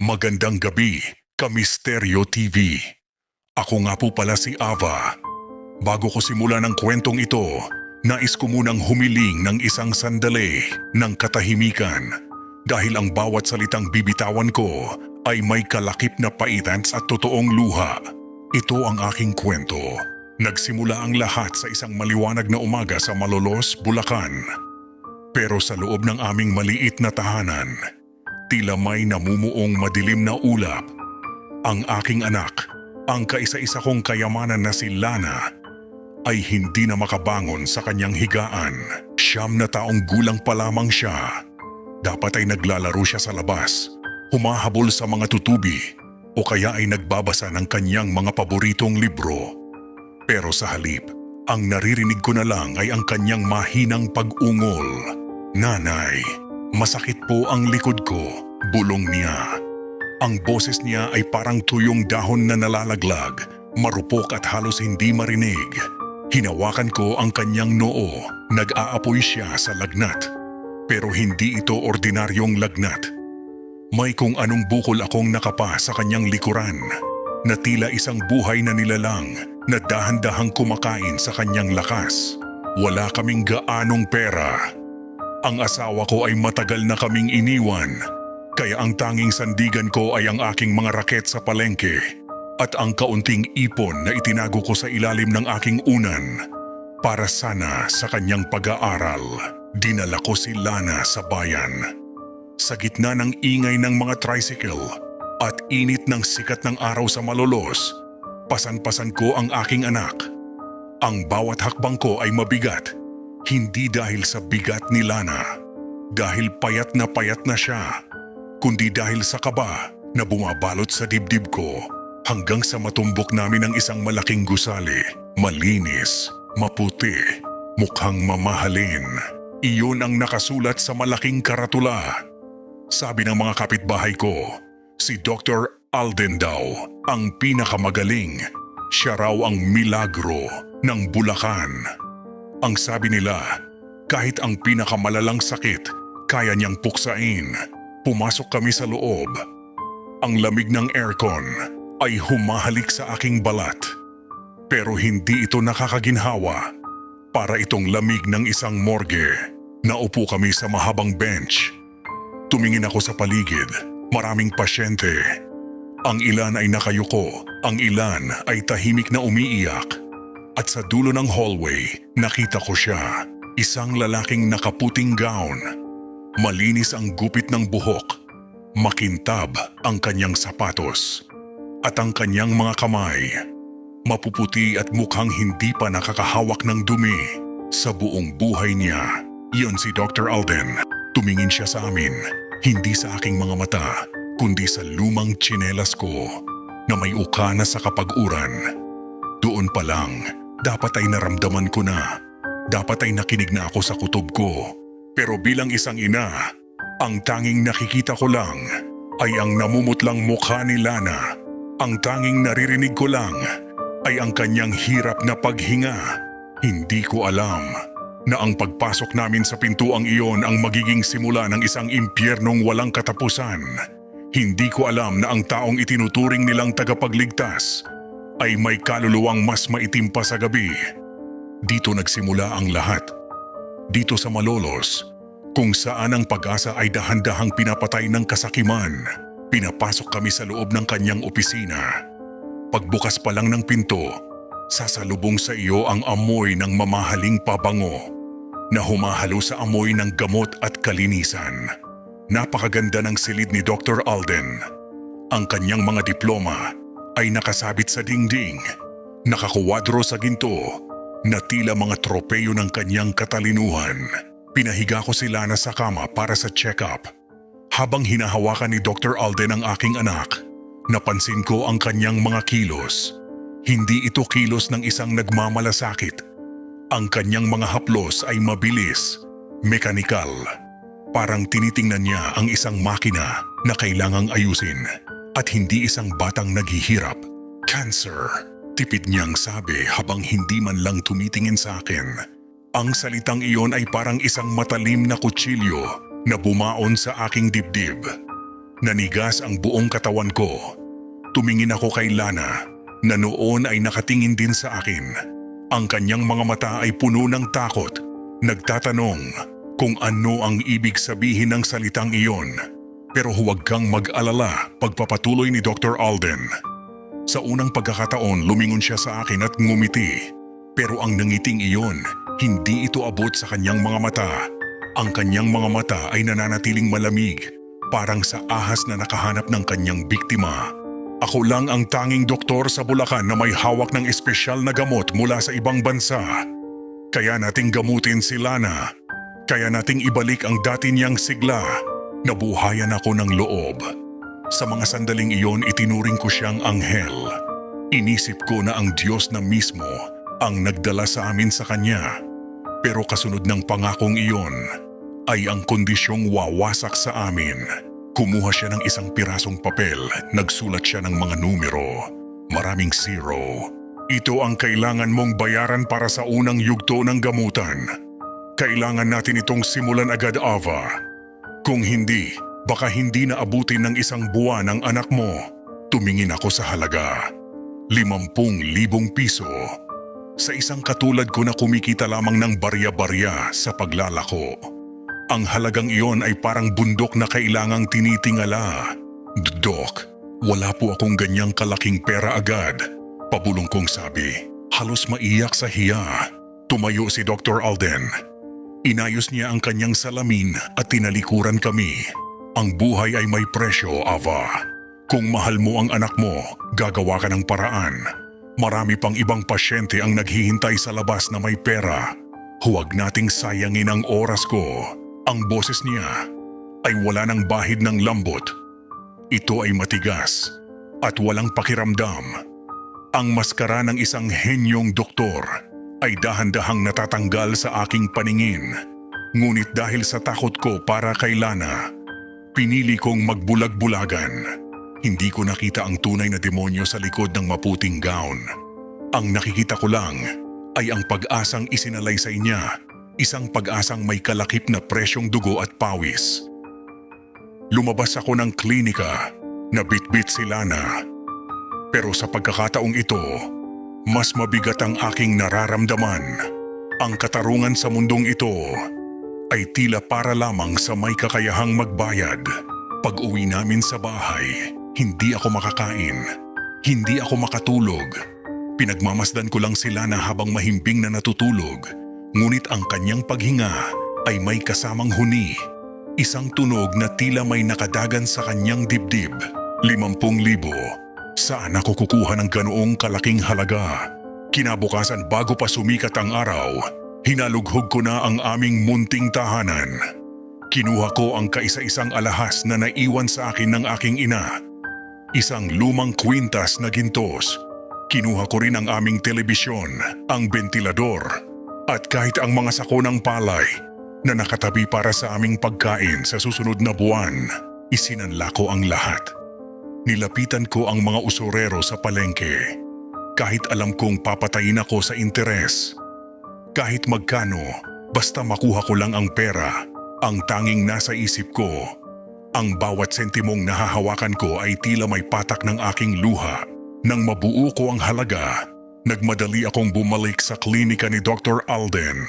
Magandang gabi, Kamisteryo TV. Ako nga po pala si Ava. Bago ko simulan ang kwentong ito, nais ko munang humiling ng isang sandali ng katahimikan dahil ang bawat salitang bibitawan ko ay may kalakip na paitans at totoong luha. Ito ang aking kwento. Nagsimula ang lahat sa isang maliwanag na umaga sa Malolos, Bulacan. Pero sa loob ng aming maliit na tahanan, tila may namumuong madilim na ulap. Ang aking anak, ang kaisa-isa kong kayamanan na si Lana, ay hindi na makabangon sa kanyang higaan. 9 na taong gulang pa lamang siya. Dapat ay naglalaro siya sa labas, humahabol sa mga tutubi, o kaya ay nagbabasa ng kanyang mga paboritong libro. Pero sa halip, ang naririnig ko na lang ay ang kanyang mahinang pag-ungol. "Nanay, masakit po ang likod ko," bulong niya. Ang boses niya ay parang tuyong dahon na nalalaglag, marupok at halos hindi marinig. Hinawakan ko ang kanyang noo, nag-aapoy siya sa lagnat. Pero hindi ito ordinaryong lagnat. May kung anong bukol akong nakapa sa kanyang likuran, na tila isang buhay na nilalang na dahan-dahang kumakain sa kanyang lakas. Wala kaming gaanong pera. Ang asawa ko ay matagal na kaming iniwan, kaya ang tanging sandigan ko ay ang aking mga raket sa palengke at ang kaunting ipon na itinago ko sa ilalim ng aking unan para sana sa kanyang pag-aaral. Dinala ko si Lana sa bayan. Sa gitna ng ingay ng mga tricycle at init ng sikat ng araw sa Malolos, pasan-pasan ko ang aking anak. Ang bawat hakbang ko ay mabigat, hindi dahil sa bigat ni Lana, dahil payat na siya, kundi dahil sa kaba na bumabalot sa dibdib ko hanggang sa matumbok namin ang isang malaking gusali, malinis, maputi, mukhang mamahalin. Iyon ang nakasulat sa malaking karatula. Sabi ng mga kapitbahay ko, si Dr. Alden daw ang pinakamagaling. Siya raw ang milagro ng Bulacan. Ang sabi nila, kahit ang pinakamalalang sakit, kaya niyang puksain. Pumasok kami sa loob. Ang lamig ng aircon ay humahalik sa aking balat. Pero hindi ito nakakaginhawa. Para itong lamig ng isang morgue. Naupo kami sa mahabang bench. Tumingin ako sa paligid. Maraming pasyente. Ang ilan ay nakayuko. Ang ilan ay tahimik na umiiyak. At sa dulo ng hallway, nakita ko siya. Isang lalaking nakaputing gown. Malinis ang gupit ng buhok. Makintab ang kanyang sapatos. At ang kanyang mga kamay, mapuputi at mukhang hindi pa nakakahawak ng dumi. Sa buong buhay niya, iyon si Dr. Alden. Tumingin siya sa amin, hindi sa aking mga mata, kundi sa lumang tsinelas ko na may uka na sa kapag-uran. Doon pa lang, dapat ay naramdaman ko na. Dapat ay nakinig na ako sa kutob ko. Pero bilang isang ina, ang tanging nakikita ko lang ay ang namumutlang mukha ni Lana. Ang tanging naririnig ko lang ay ang kanyang hirap na paghinga. Hindi ko alam na ang pagpasok namin sa pintuang iyon ang magiging simula ng isang impyernong walang katapusan. Hindi ko alam na ang taong itinuturing nilang tagapagligtas ay may kaluluwang mas maitim pa sa gabi. Dito nagsimula ang lahat. Dito sa Malolos, kung saan ang pag-asa ay dahan-dahang pinapatay ng kasakiman. Pinapasok kami sa loob ng kanyang opisina. Pagbukas pa lang ng pinto, sasalubong sa iyo ang amoy ng mamahaling pabango na humahalo sa amoy ng gamot at kalinisan. Napakaganda ng silid ni Dr. Alden. Ang kanyang mga diploma ay nakasabit sa dingding, nakakuwadro sa ginto, na tila mga tropeyo ng kanyang katalinuhan. Pinahiga ko si Lana sa kama para sa check-up. Habang hinahawakan ni Dr. Alden ang aking anak, napansin ko ang kanyang mga kilos. Hindi ito kilos ng isang nagmamalasakit. Ang kanyang mga haplos ay mabilis, mekanikal. Parang tinitingnan niya ang isang makina na kailangang ayusin at hindi isang batang naghihirap. "Cancer," tipid niyang sabi habang hindi man lang tumitingin sa akin. Ang salitang iyon ay parang isang matalim na kutsilyo na bumaon sa aking dibdib. Nanigas ang buong katawan ko. Tumingin ako kay Lana na noon ay nakatingin din sa akin. Ang kanyang mga mata ay puno ng takot. Nagtatanong kung ano ang ibig sabihin ng salitang iyon. Pero huwag kang mag-alala, pagpapatuloy ni Dr. Alden. Sa unang pagkakataon, lumingon siya sa akin at ngumiti. Pero ang nangiting iyon, hindi ito abot sa kanyang mga mata. Ang kanyang mga mata ay nananatiling malamig, parang sa ahas na nakahanap ng kanyang biktima. Ako lang ang tanging doktor sa Bulacan na may hawak ng espesyal na gamot mula sa ibang bansa. Kaya nating gamutin si Lana. Kaya nating ibalik ang dati niyang sigla. Nabuhayan ako ng loob. Sa mga sandaling iyon, itinuring ko siyang anghel. Inisip ko na ang Diyos na mismo ang nagdala sa amin sa kanya. Pero kasunod ng pangakong iyon ay ang kondisyong wawasak sa amin. Kumuha siya ng isang pirasong papel, nagsulat siya ng mga numero, maraming zero. Ito ang kailangan mong bayaran para sa unang yugto ng gamutan. Kailangan natin itong simulan agad, Ava. Kung hindi, baka hindi na abutin ng isang buwan ang anak mo. Tumingin ako sa halaga. 50,000 piso. Sa isang katulad ko na kumikita lamang ng barya-barya sa paglalako. Ang halagang iyon ay parang bundok na kailangang tinitingala. Dok, wala po akong ganyang kalaking pera agad. Pabulong kong sabi. Halos maiyak sa hiya. Tumayo si Dr. Alden. Inayos niya ang kanyang salamin at tinalikuran kami. Ang buhay ay may presyo, Ava. Kung mahal mo ang anak mo, gagawa ka ng paraan. Marami pang ibang pasyente ang naghihintay sa labas na may pera. Huwag nating sayangin ang oras ko. Ang boses niya ay wala ng bahid ng lambot. Ito ay matigas at walang pakiramdam. Ang maskara ng isang henyong doktor ay dahan-dahang natatanggal sa aking paningin. Ngunit dahil sa takot ko para kay Lana, pinili kong magbulag-bulagan. Hindi ko nakita ang tunay na demonyo sa likod ng maputing gown. Ang nakikita ko lang ay ang pag-asang isinalaysay niya. Isang pag-asang may kalakip na presyong dugo at pawis. Lumabas ako ng klinika na bitbit si Lana. Pero sa pagkakataong ito, mas mabigat ang aking nararamdaman. Ang katarungan sa mundong ito ay tila para lamang sa may kakayahang magbayad. Pag-uwi namin sa bahay, hindi ako makakain, hindi ako makatulog. Pinagmamasdan ko lang si Lana habang mahimbing na natutulog. Ngunit ang kanyang paghinga ay may kasamang huni. Isang tunog na tila may nakadagan sa kanyang dibdib. 50,000. Saan ako kukuha ng ganoong kalaking halaga? Kinabukasan bago pa sumikat ang araw, hinalughog ko na ang aming munting tahanan. Kinuha ko ang kaisa-isang alahas na naiwan sa akin ng aking ina. Isang lumang kwintas na gintos. Kinuha ko rin ang aming telebisyon, ang bentilador, at kahit ang mga sako ng palay na nakatabi para sa aming pagkain sa susunod na buwan, isinanla ko ang lahat. Nilapitan ko ang mga usurero sa palengke. Kahit alam kong papatayin ako sa interes. Kahit magkano, basta makuha ko lang ang pera, ang tanging nasa isip ko. Ang bawat sentimong nahahawakan ko ay tila may patak ng aking luha. Nang mabuo ko ang halaga, nagmadali akong bumalik sa klinika ni Dr. Alden.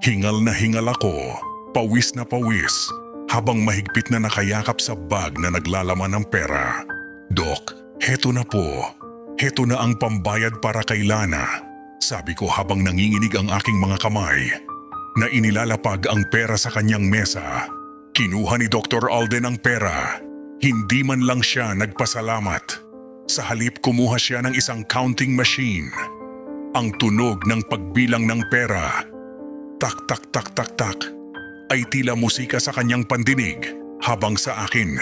Hingal na hingal ako, pawis na pawis, habang mahigpit na nakayakap sa bag na naglalaman ng pera. Dok, heto na po. Heto na ang pambayad para kay Lana. Sabi ko habang nanginginig ang aking mga kamay, na inilalapag ang pera sa kanyang mesa. Kinuha ni Dr. Alden ang pera. Hindi man lang siya nagpasalamat. Sa halip kumuha siya ng isang counting machine. Ang tunog ng pagbilang ng pera, tak tak tak tak tak, ay tila musika sa kanyang pandinig, habang sa akin,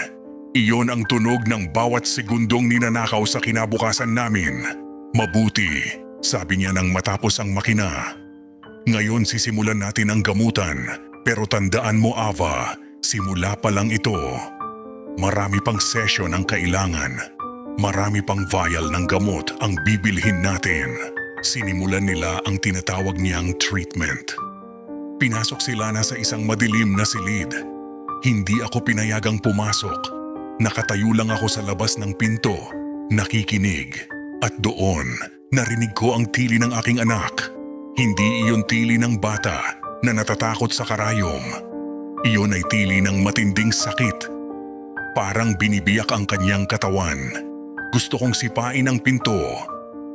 iyon ang tunog ng bawat segundong ninanakaw sa kinabukasan namin. Mabuti, sabi niya nang matapos ang makina. Ngayon sisimulan natin ang gamutan, pero tandaan mo Ava, simula pa lang ito. Marami pang session ang kailangan. Marami pang vial ng gamot ang bibilhin natin. Sinimulan nila ang tinatawag niyang treatment. Pinasok si Lana sa isang madilim na silid. Hindi ako pinayagang pumasok. Nakatayo lang ako sa labas ng pinto, nakikinig. At doon, narinig ko ang tili ng aking anak. Hindi iyon tili ng bata na natatakot sa karayom. Iyon ay tili ng matinding sakit. Parang binibiyak ang kanyang katawan. Gusto kong sipain ang pinto.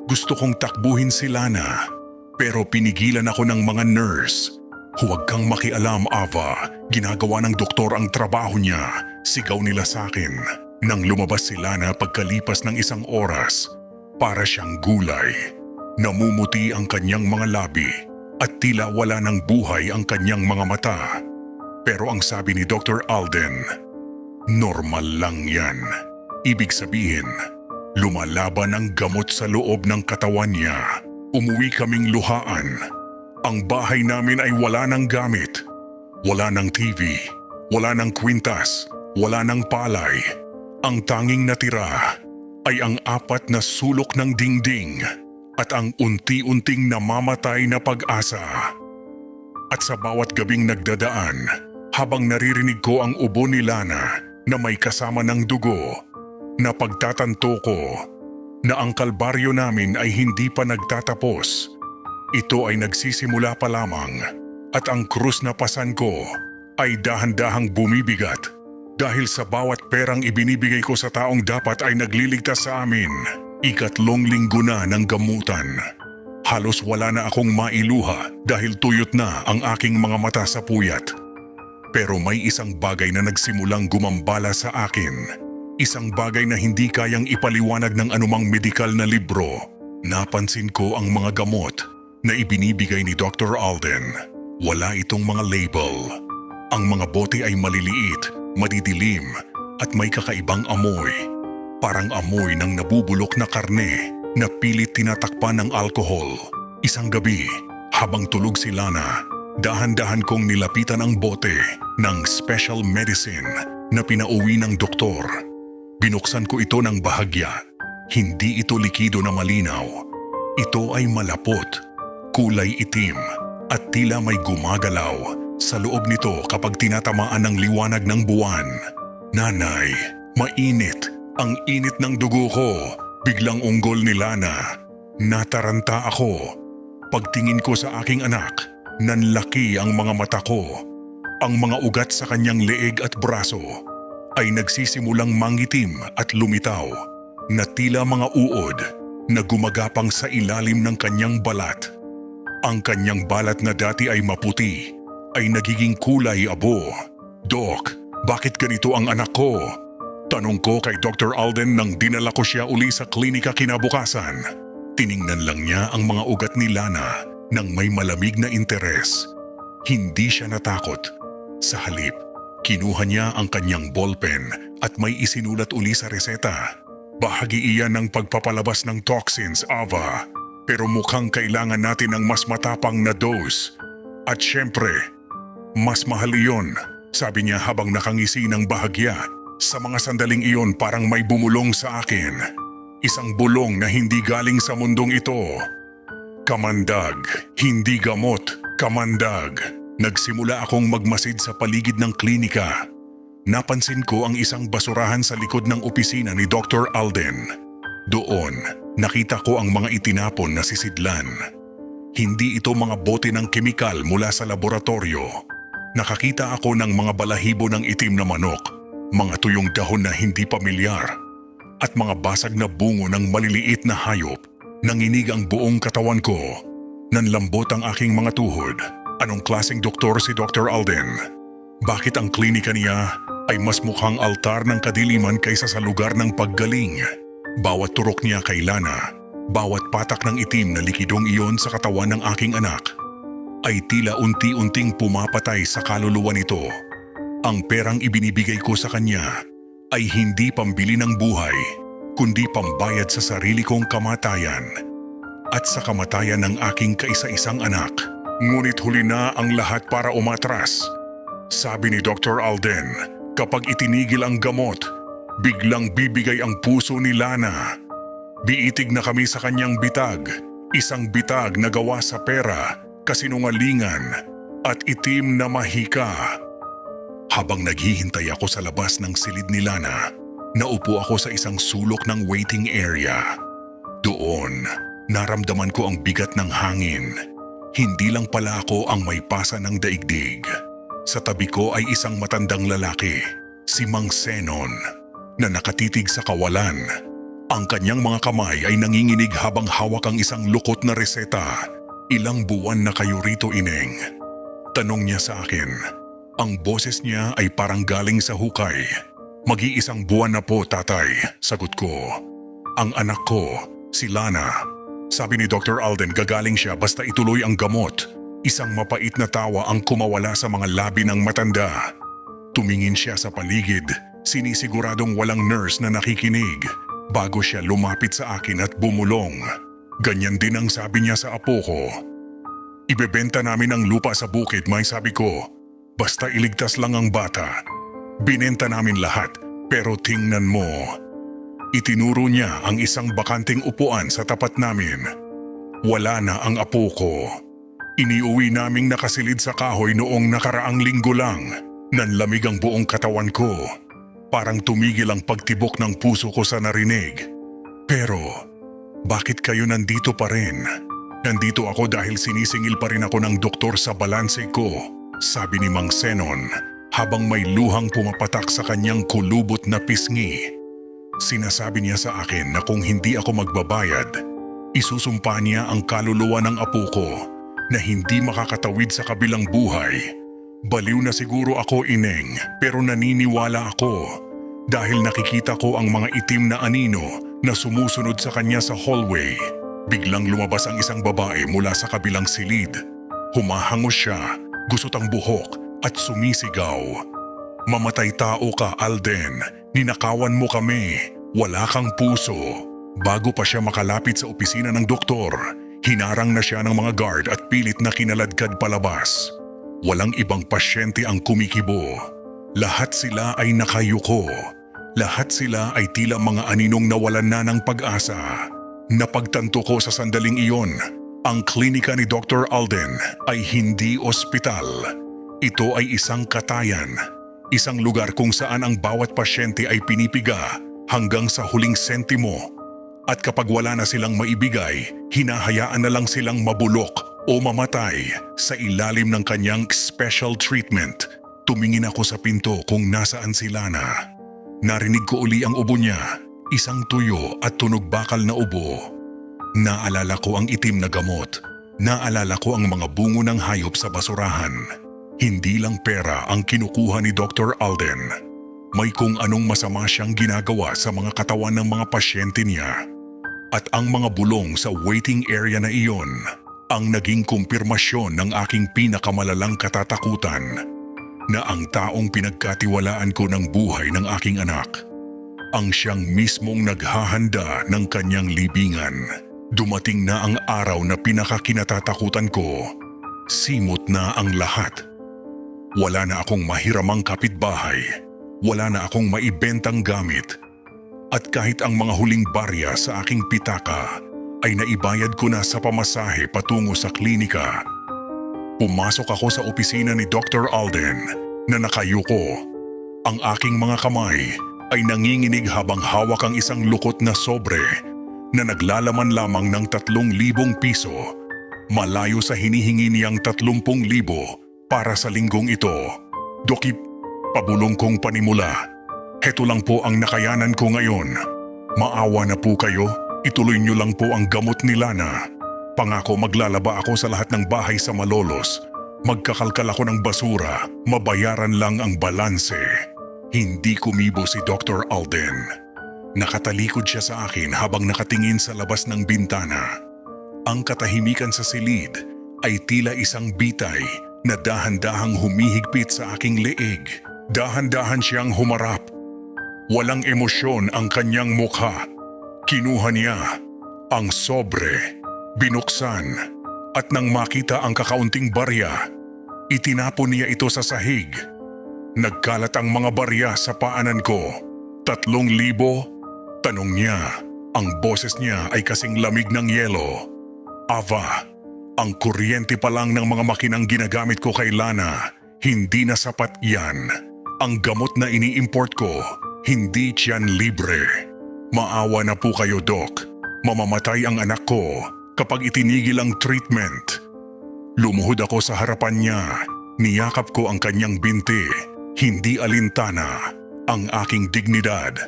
Gusto kong takbuhin si Lana. Pero pinigilan ako ng mga nurse. Huwag kang makialam, Ava. Ginagawa ng doktor ang trabaho niya. Sigaw nila sa akin. Nang lumabas si Lana pagkalipas ng 1 oras, para siyang gulay. Namumuti ang kanyang mga labi at tila wala ng buhay ang kanyang mga mata. Pero ang sabi ni Dr. Alden, normal lang yan. Ibig sabihin, lumalaban ang gamot sa loob ng katawan niya. Umuwi kaming luhaan. Ang bahay namin ay wala ng gamit. Wala ng TV, wala ng kwintas, wala ng palay. Ang tanging natira ay ang 4 na sulok ng dingding at ang unti-unting namamatay na pag-asa. At sa bawat gabing nagdadaan, habang naririnig ko ang ubo ni Lana na may kasama ng dugo, napagtatanto ko na ang kalbaryo namin ay hindi pa nagtatapos. Ito ay nagsisimula pa lamang at ang krus na pasan ko ay dahan-dahang bumibigat dahil sa bawat perang ibinibigay ko sa taong dapat ay nagliligtas sa amin. 3 linggo na ng gamutan. Halos wala na akong mailuha dahil tuyot na ang aking mga mata sa puyat. Pero may isang bagay na nagsimulang gumambala sa akin. Isang bagay na hindi kayang ipaliwanag ng anumang medikal na libro. Napansin ko ang mga gamot na ibinibigay ni Dr. Alden. Wala itong mga label. Ang mga bote ay maliliit, madidilim at may kakaibang amoy. Parang amoy ng nabubulok na karne na pilit tinatakpan ng alkohol. Isang gabi, habang tulog si Lana, dahan-dahan kong nilapitan ang bote ng special medicine na pinauwi ng doktor. Binuksan ko ito ng bahagya. Hindi ito likido na malinaw. Ito ay malapot, kulay itim at tila may gumagalaw sa loob nito kapag tinatamaan ng liwanag ng buwan. Nanay, mainit. Ang init ng dugo ko. Biglang unggol ni Lana. Nataranta ako. Pagtingin ko sa aking anak, nanlaki ang mga mata ko. Ang mga ugat sa kanyang leeg at braso ay nagsisimulang mangitim at lumitaw na tila mga uod na gumagapang sa ilalim ng kanyang balat. Ang kanyang balat na dati ay maputi ay nagiging kulay abo. Dok, bakit ganito ang anak ko? Tanong ko kay Dr. Alden nang dinala ko siya uli sa klinika kinabukasan. Tiningnan lang niya ang mga ugat ni Lana nang may malamig na interes. Hindi siya natakot. Sa halip, kinuha niya ang kanyang ballpen at may isinulat uli sa reseta. Bahagi iyan ng pagpapalabas ng toxins, Ava. Pero mukhang kailangan natin ng mas matapang na dose. At syempre, mas mahal iyon, sabi niya habang nakangisi ng bahagya. Sa mga sandaling iyon parang may bumulong sa akin. Isang bulong na hindi galing sa mundong ito. Kamandag, hindi gamot, kamandag. Nagsimula akong magmasid sa paligid ng klinika. Napansin ko ang isang basurahan sa likod ng opisina ni Dr. Alden. Doon, nakita ko ang mga itinapon na sisidlan. Hindi ito mga bote ng kemikal mula sa laboratorio. Nakakita ako ng mga balahibo ng itim na manok, mga tuyong dahon na hindi pamilyar, at mga basag na bungo ng maliliit na hayop. Nanginig ang buong katawan ko. Nanlambot ang aking mga tuhod. Anong klaseng doktor si Dr. Alden? Bakit ang klinika niya ay mas mukhang altar ng kadiliman kaysa sa lugar ng paggaling? Bawat turok niya kay Lana, bawat patak ng itim na likidong iyon sa katawan ng aking anak, ay tila unti-unting pumapatay sa kaluluwa nito. Ang perang ibinibigay ko sa kanya ay hindi pambili ng buhay, kundi pambayad sa sarili kong kamatayan at sa kamatayan ng aking kaisa-isang anak. Ngunit huli na ang lahat para umatras. Sabi ni Dr. Alden, kapag itinigil ang gamot, biglang bibigay ang puso ni Lana. Biitig na kami sa kanyang bitag, isang bitag na gawa sa pera, kasinungalingan at itim na mahika. Habang naghihintay ako sa labas ng silid ni Lana, Naupo ako sa isang sulok ng waiting area. Doon, naramdaman ko ang bigat ng hangin. Hindi lang pala ako ang may pasa ng daigdig. Sa tabi ko ay isang matandang lalaki, si Mang Zenon, na nakatitig sa kawalan. Ang kanyang mga kamay ay nanginginig habang hawak ang isang lukot na reseta. Ilang buwan na kayo rito, Ineng? Tanong niya sa akin. Ang boses niya ay parang galing sa hukay. Mag-iisang buwan na po, tatay, sagot ko. Ang anak ko, si Lana. Sabi ni Dr. Alden gagaling siya basta ituloy ang gamot. Isang mapait na tawa ang kumawala sa mga labi ng matanda. Tumingin siya sa paligid, sinisiguradong walang nurse na nakikinig, bago siya lumapit sa akin at bumulong. Ganyan din ang sabi niya sa apo ko. Ibebenta namin ang lupa sa bukid, may sabi ko. Basta iligtas lang ang bata. Binenta namin lahat, pero tingnan mo. Itinuro niya ang isang bakanting upuan sa tapat namin. Wala na ang apo ko. Iniuwi naming nakasilid sa kahoy noong nakaraang linggo lang. Nanlamig ang buong katawan ko. Parang tumigil ang pagtibok ng puso ko sa narinig. Pero, bakit kayo nandito pa rin? Nandito ako dahil sinisingil pa rin ako ng doktor sa balanse ko, sabi ni Mang Zenon habang may luhang pumapatak sa kanyang kulubot na pisngi. Sinasabi niya sa akin na kung hindi ako magbabayad, isusumpa niya ang kaluluwa ng apo ko na hindi makakatawid sa kabilang buhay. Baliw na siguro ako, Ineng, pero naniniwala ako dahil nakikita ko ang mga itim na anino na sumusunod sa kanya sa hallway. Biglang lumabas ang isang babae mula sa kabilang silid. Humahangos siya, gusot ang buhok at sumisigaw. Mamatay tao ka, Alden. Ninakawan mo kami. Wala kang puso. Bago pa siya makalapit sa opisina ng doktor, hinarang na siya ng mga guard at pilit na kinaladkad palabas. Walang ibang pasyente ang kumikibo. Lahat sila ay nakayuko. Lahat sila ay tila mga aninong nawalan na ng pag-asa. Napagtanto ko sa sandaling iyon, ang klinika ni Dr. Alden ay hindi ospital. Ito ay isang katayan, isang lugar kung saan ang bawat pasyente ay pinipiga hanggang sa huling sentimo. At kapag wala na silang maibigay, hinahayaan na lang silang mabulok o mamatay sa ilalim ng kanyang special treatment. Tumingin ako sa pinto kung nasaan si Lana. Narinig ko uli ang ubo niya, isang tuyo at tunog bakal na ubo. Naalala ko ang itim na gamot. Naalala ko ang mga bungo ng hayop sa basurahan. Hindi lang pera ang kinukuha ni Dr. Alden. May kung anong masama siyang ginagawa sa mga katawan ng mga pasyente niya. At ang mga bulong sa waiting area na iyon ang naging kumpirmasyon ng aking pinakamalalang katatakutan na ang taong pinagkatiwalaan ko ng buhay ng aking anak ang siyang mismong naghahanda ng kanyang libingan. Dumating na ang araw na pinakakinatatakutan ko. Simot na ang lahat. Wala na akong mahiramang kapitbahay. Wala na akong maibentang gamit. At kahit ang mga huling barya sa aking pitaka ay naibayad ko na sa pamasahe patungo sa klinika. Pumasok ako sa opisina ni Dr. Alden na nakayuko. Ang aking mga kamay ay nanginginig habang hawak ang isang lukot na sobre na naglalaman lamang ng 3,000 piso. Malayo sa hinihingi niyang 30,000 para sa linggong ito. Doki, pabulong kong panimula. Heto lang po ang nakayanan ko ngayon. Maawa na po kayo, ituloy niyo lang po ang gamot ni Lana. Pangako maglalaba ako sa lahat ng bahay sa Malolos. Magkakalkal ako ng basura, mabayaran lang ang balanse. Hindi kumibo si Dr. Alden. Nakatalikod siya sa akin habang nakatingin sa labas ng bintana. Ang katahimikan sa silid ay tila isang bitay na dahan-dahang humihigpit sa aking leeg. Dahan-dahan siyang humarap. Walang emosyon ang kanyang mukha. Kinuha niya ang sobre, binuksan, at nang makita ang kakaunting barya, itinapon niya ito sa sahig. Nagkalat ang mga barya sa paanan ko. 3,000? Tanong niya. Ang boses niya ay kasing lamig ng yelo. Ava, ang kuryente pa lang ng mga makinang ginagamit ko kay Lana, hindi na sapat yan. Ang gamot na ini-import ko, Hindi tiyan libre. Maawa na po kayo, Doc. Mamamatay ang anak ko kapag itinigil ang treatment. Lumuhod ako sa harapan niya. Niyakap ko ang kanyang binti. Hindi alintana ang aking dignidad.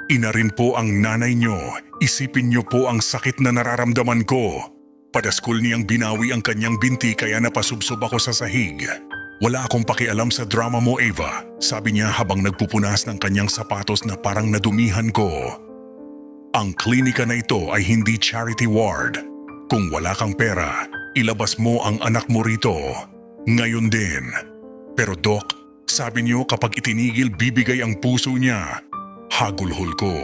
Ina rin po ang nanay niyo. Isipin niyo po ang sakit na nararamdaman ko. Padaskol niyang binawi ang kanyang binti kaya napasubsob ako sa sahig. Wala akong pakialam sa drama mo, Ava. Sabi niya habang nagpupunas ng kanyang sapatos na parang nadumihan ko. Ang klinika na ito ay hindi charity ward. Kung wala kang pera, ilabas mo ang anak mo rito. Ngayon din. Pero Doc, sabi niyo kapag itinigil bibigay ang puso niya. Hagulhol ko.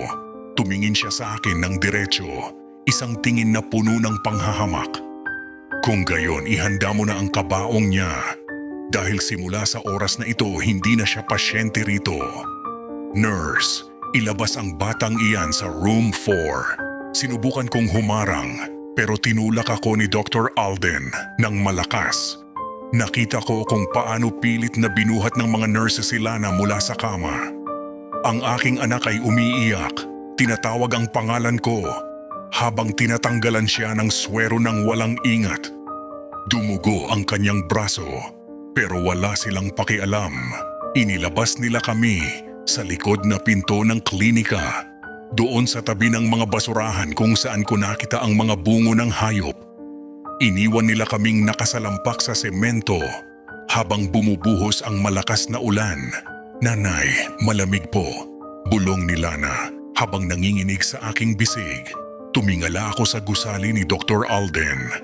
Tumingin siya sa akin ng diretso. Isang tingin na puno ng panghahamak. Kung gayon, ihanda mo na ang kabaong niya. Dahil simula sa oras na ito, hindi na siya pasyente rito. Nurse, ilabas ang batang iyan sa room 4. Sinubukan kong humarang, pero tinulak ako ni Dr. Alden ng malakas. Nakita ko kung paano pilit na binuhat ng mga nurses si Lana mula sa kama. Ang aking anak ay umiiyak. Tinatawag ang pangalan ko habang tinatanggalan siya ng swero ng walang ingat. Dumugo ang kanyang braso pero wala silang pakialam. Inilabas nila kami sa likod na pinto ng klinika. Doon sa tabi ng mga basurahan kung saan ko nakita ang mga bungo ng hayop. Iniwan nila kaming nakasalampak sa semento habang bumubuhos ang malakas na ulan. Nanay, malamig po. Bulong ni Lana habang nanginginig sa aking bisig. Tumingala ako sa gusali ni Dr. Alden.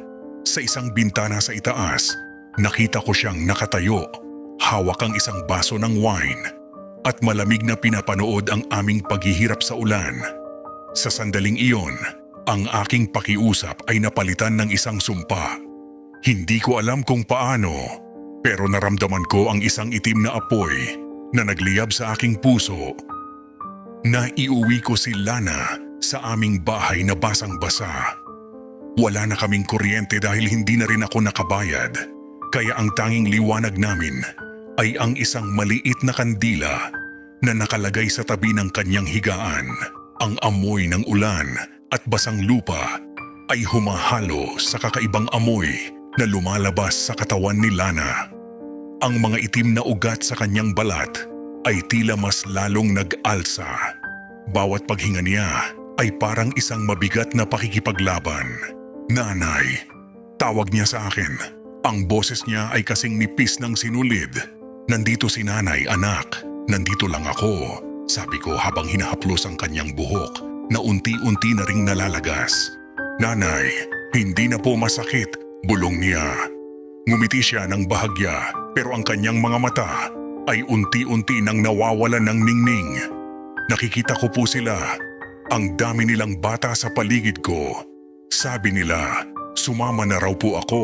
Sa isang bintana sa itaas, nakita ko siyang nakatayo. Hawak ang isang baso ng wine at malamig na pinapanood ang aming paghihirap sa ulan. Sa sandaling iyon, ang aking pakiusap ay napalitan ng isang sumpa. Hindi ko alam kung paano, pero naramdaman ko ang isang itim na apoy na nagliyab sa aking puso. Naiuwi ko si Lana sa aming bahay na basang-basa. Wala na kaming kuryente dahil hindi na rin ako nakabayad, kaya ang tanging liwanag namin ay ang isang maliit na kandila na nakalagay sa tabi ng kanyang higaan. Ang amoy ng ulan at basang lupa ay humahalo sa kakaibang amoy na lumalabas sa katawan ni Lana. Ang mga itim na ugat sa kanyang balat ay tila mas lalong nag-alsa. Bawat paghinga niya ay parang isang mabigat na pakikipaglaban. Nanay, tawag niya sa akin. Ang boses niya ay kasing nipis ng sinulid. Nandito si nanay, anak. Nandito lang ako, sabi ko habang hinahaplos ang kanyang buhok na unti-unti na ring nalalagas. Nanay, hindi na po masakit, bulong niya. Ngumiti siya ng bahagya pero ang kanyang mga mata ay unti-unti nang nawawalan ng ningning. Nakikita ko po sila. Ang dami nilang bata sa paligid ko. Sabi nila, sumama na raw po ako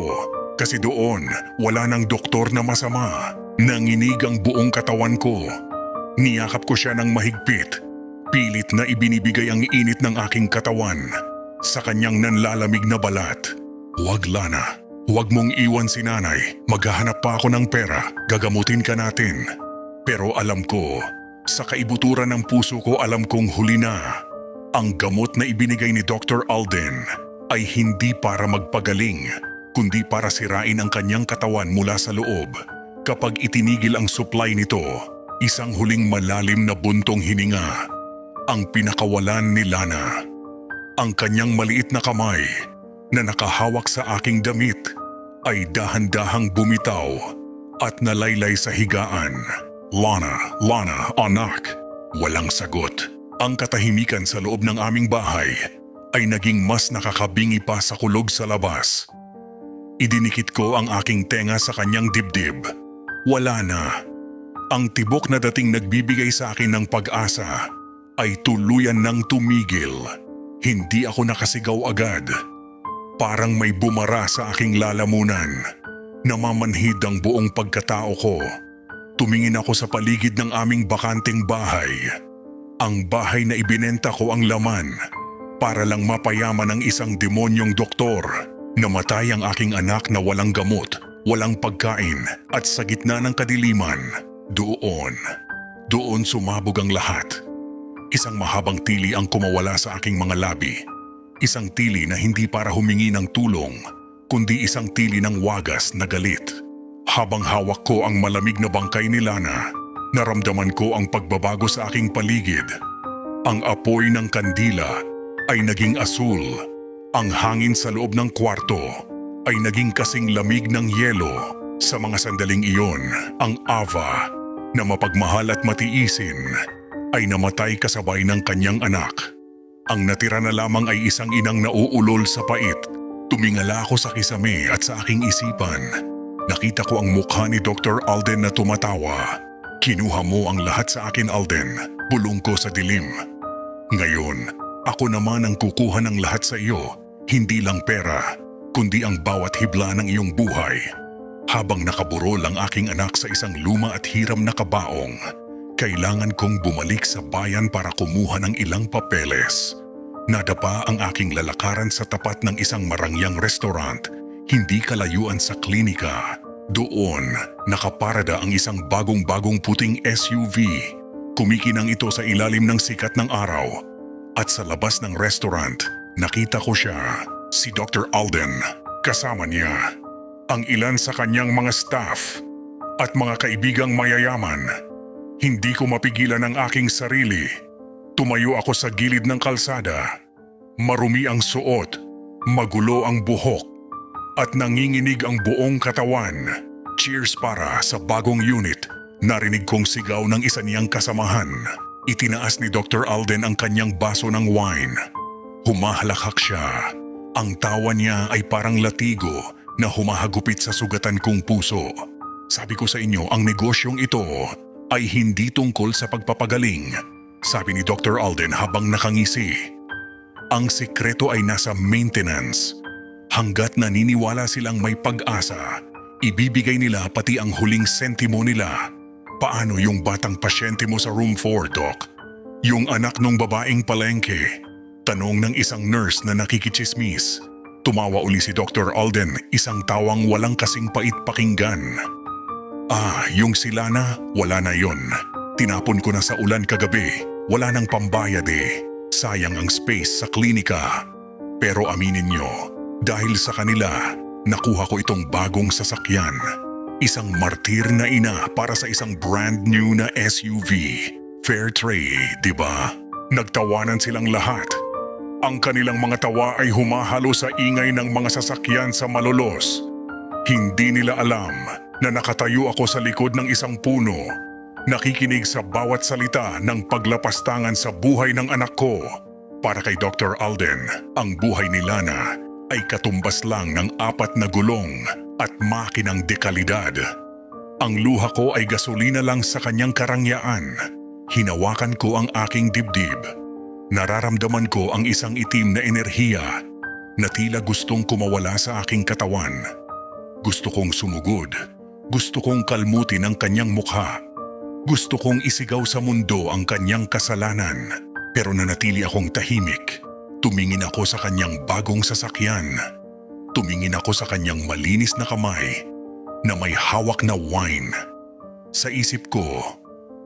kasi doon wala nang doktor na masama. Nanginig ang buong katawan ko. Niyakap ko siya ng mahigpit. Pilit na ibinibigay ang init ng aking katawan sa kanyang nanlalamig na balat. Huwag, Lana. Huwag mong iwan si nanay. Maghahanap pa ako ng pera. Gagamutin ka natin. Pero alam ko, sa kaibuturan ng puso ko alam kong huli na. Ang gamot na ibinigay ni Dr. Alden ay hindi para magpagaling, kundi para sirain ang kanyang katawan mula sa loob. Kapag itinigil ang supply nito, isang huling malalim na buntong hininga ang pinakawalan ni Lana. Ang kanyang maliit na kamay na nakahawak sa aking damit ay dahan-dahang bumitaw at nalaylay sa higaan. Lana, Lana, anak. Walang sagot. Ang katahimikan sa loob ng aming bahay ay naging mas nakakabingi pa sa kulog sa labas. Idinikit ko ang aking tenga sa kanyang dibdib. Wala na. Ang tibok na dating nagbibigay sa akin ng pag-asa ay tuluyan nang tumigil. Hindi ako nakasigaw agad. Parang may bumara sa aking lalamunan. Namamanhid ang buong pagkatao ko. Tumingin ako sa paligid ng aming bakanting bahay. Ang bahay na ibinenta ko ang laman para lang mapayaman ng isang demonyong doktor. Namatay ang aking anak na walang gamot, walang pagkain at sa gitna ng kadiliman. Doon sumabog ang lahat. Isang mahabang tili ang kumawala sa aking mga labi. Isang tili na hindi para humingi ng tulong, kundi isang tili ng wagas na galit. Habang hawak ko ang malamig na bangkay ni Lana, naramdaman ko ang pagbabago sa aking paligid. Ang apoy ng kandila ay naging asul. Ang hangin sa loob ng kwarto ay naging kasing lamig ng yelo. Sa mga sandaling iyon, ang Ava na mapagmahal at matiisin ay namatay kasabay ng kanyang anak. Ang natira na lamang ay isang inang nauulol sa pait. Tumingala ako sa kisame at sa aking isipan. Nakita ko ang mukha ni Dr. Alden na tumatawa. Kinuha mo ang lahat sa akin, Alden. Bulong ko sa dilim. Ngayon, ako naman ang kukuha ng lahat sa iyo. Hindi lang pera, kundi ang bawat hibla ng iyong buhay. Habang nakaburol ang aking anak sa isang luma at hiram na kabaong, kailangan kong bumalik sa bayan para kumuha ng ilang papeles. Nadapa ang aking lalakaran sa tapat ng isang marangyang restaurant, hindi kalayuan sa klinika. Doon, nakaparada ang isang bagong-bagong puting SUV. Kumikinang ito sa ilalim ng sikat ng araw. At sa labas ng restaurant, nakita ko siya, si Dr. Alden. Kasama niya ang ilan sa kanyang mga staff at mga kaibigang mayayaman. Hindi ko mapigilan ang aking sarili. Tumayo ako sa gilid ng kalsada. Marumi ang suot, magulo ang buhok, at nanginginig ang buong katawan. Cheers para sa bagong unit. Narinig kong sigaw ng isa niyang kasamahan. Itinaas ni Dr. Alden ang kanyang baso ng wine. Humahalakhak siya. Ang tawa niya ay parang latigo na humahagupit sa sugatan kong puso. Sabi ko sa inyo, ang negosyong ito ay hindi tungkol sa pagpapagaling, sabi ni Dr. Alden habang nakangisi. Ang sikreto ay nasa maintenance. Hanggat naniniwala silang may pag-asa, ibibigay nila pati ang huling sentimo nila. Paano yung batang pasyente mo sa room 4, Doc? Yung anak nung babaeng palengke? Tanong ng isang nurse na nakikichismis. Tumawa uli si Dr. Alden, isang tawang walang kasing pait pakinggan. Yung si Lana, wala na yon. Tinapon ko na sa ulan kagabi. Wala nang pambayad eh. Sayang ang space sa klinika. Pero aminin nyo, dahil sa kanila, nakuha ko itong bagong sasakyan. Isang martir na ina para sa isang brand new na SUV. Fair trade, di ba? Nagtawanan silang lahat. Ang kanilang mga tawa ay humahalo sa ingay ng mga sasakyan sa malolos. Hindi nila alam na nakatayo ako sa likod ng isang puno, nakikinig sa bawat salita ng paglapastangan sa buhay ng anak ko. Para kay Dr. Alden, ang buhay ni Lana ay katumbas lang ng 4 na gulong at makinang dekalidad. Ang luha ko ay gasolina lang sa kanyang karangyaan. Hinawakan ko ang aking dibdib. Nararamdaman ko ang isang itim na enerhiya na tila gustong kumawala sa aking katawan. Gusto kong sumugod. Gusto kong kalmutin ang kanyang mukha. Gusto kong isigaw sa mundo ang kanyang kasalanan. Pero nanatili akong tahimik. Tumingin ako sa kanyang bagong sasakyan. Tumingin ako sa kanyang malinis na kamay na may hawak na wine. Sa isip ko,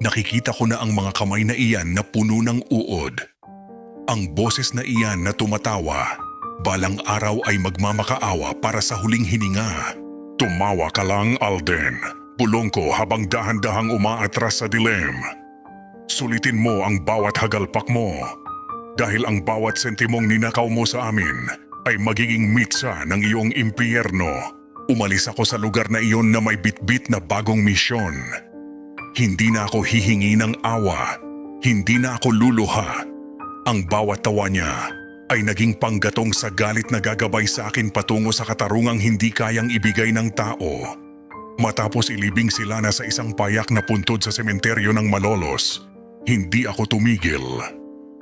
nakikita ko na ang mga kamay na iyan na puno ng uod. Ang boses na iyan na tumatawa, balang araw ay magmamakaawa para sa huling hininga. Tumawa ka lang, Alden. Bulong ko habang dahan-dahang umaatras sa dilim. Sulitin mo ang bawat hagalpak mo. Dahil ang bawat sentimong ninakaw mo sa amin ay magiging mitsa ng iyong impyerno. Umalis ako sa lugar na iyon na may bitbit na bagong misyon. Hindi na ako hihingi ng awa. Hindi na ako luluha. Ang bawat tawa niya ay naging panggatong sa galit na gagabay sa akin patungo sa katarungang hindi kayang ibigay ng tao. Matapos ilibing si Lana sa isang payak na puntod sa sementeryo ng Malolos, hindi ako tumigil.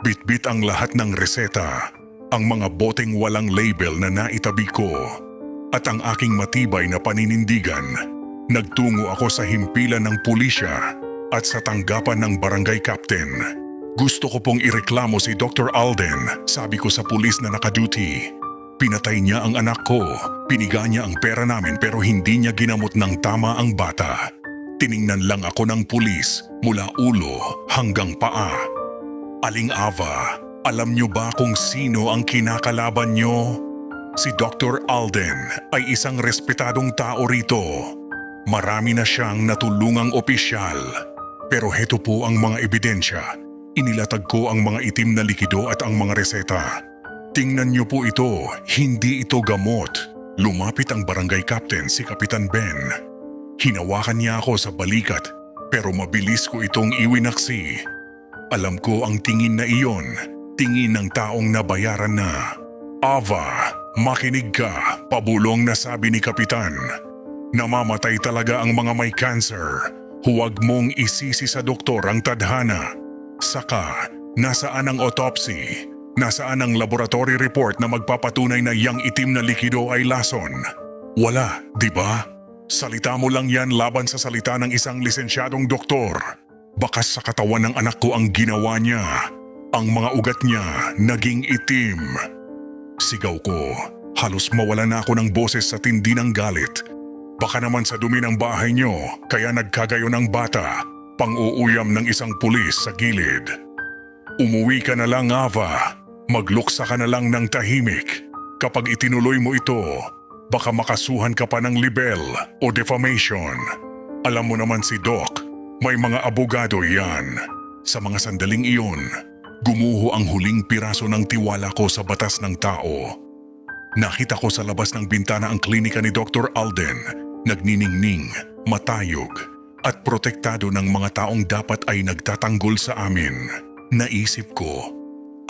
Bitbit ang lahat ng reseta, ang mga boteng walang label na naitabi ko, at ang aking matibay na paninindigan. Nagtungo ako sa himpilan ng pulisya at sa tanggapan ng barangay captain. Gusto ko pong ireklamo si Dr. Alden, sabi ko sa pulis na nakaduty. Pinatay niya ang anak ko, piniga niya ang pera namin pero hindi niya ginamot ng tama ang bata. Tiningnan lang ako ng pulis mula ulo hanggang paa. Aling Ava, alam niyo ba kung sino ang kinakalaban niyo? Si Dr. Alden ay isang respetadong tao rito. Marami na siyang natulungang opisyal. Pero heto po ang mga ebidensya. Inilatag ko ang mga itim na likido at ang mga reseta. Tingnan niyo po ito, hindi ito gamot. Lumapit ang barangay captain si Kapitan Ben. Hinawakan niya ako sa balikat pero mabilis ko itong iwinaksi. Alam ko ang tingin na iyon, tingin ng taong nabayaran na. Ava, makinig ka, pabulong na sabi ni Kapitan. Namamatay talaga ang mga may cancer. Huwag mong isisi sa doktor ang tadhana. Saka, nasaan ang autopsy? Nasaan ang laboratory report na magpapatunay na yang itim na likido ay lason? Wala, di ba? Salita mo lang yan laban sa salita ng isang lisensyadong doktor. Bakas sa katawan ng anak ko ang ginawa niya. Ang mga ugat niya naging itim. Sigaw ko, halos mawala na ako ng boses sa tindi ng galit. Baka naman sa dumi ng bahay niyo, kaya nagkagayo ng bata, pang-uuyam ng isang pulis sa gilid. Umuwi ka na lang, Ava. Magluksa ka na lang ng tahimik. Kapag itinuloy mo ito, baka makasuhan ka pa ng libel o defamation. Alam mo naman si Doc, may mga abogado yan. Sa mga sandaling iyon, gumuho ang huling piraso ng tiwala ko sa batas ng tao. Nakita ko sa labas ng bintana ang klinika ni Dr. Alden, nagniningning, matayog, at protektado ng mga taong dapat ay nagtatanggol sa amin. Naisip ko,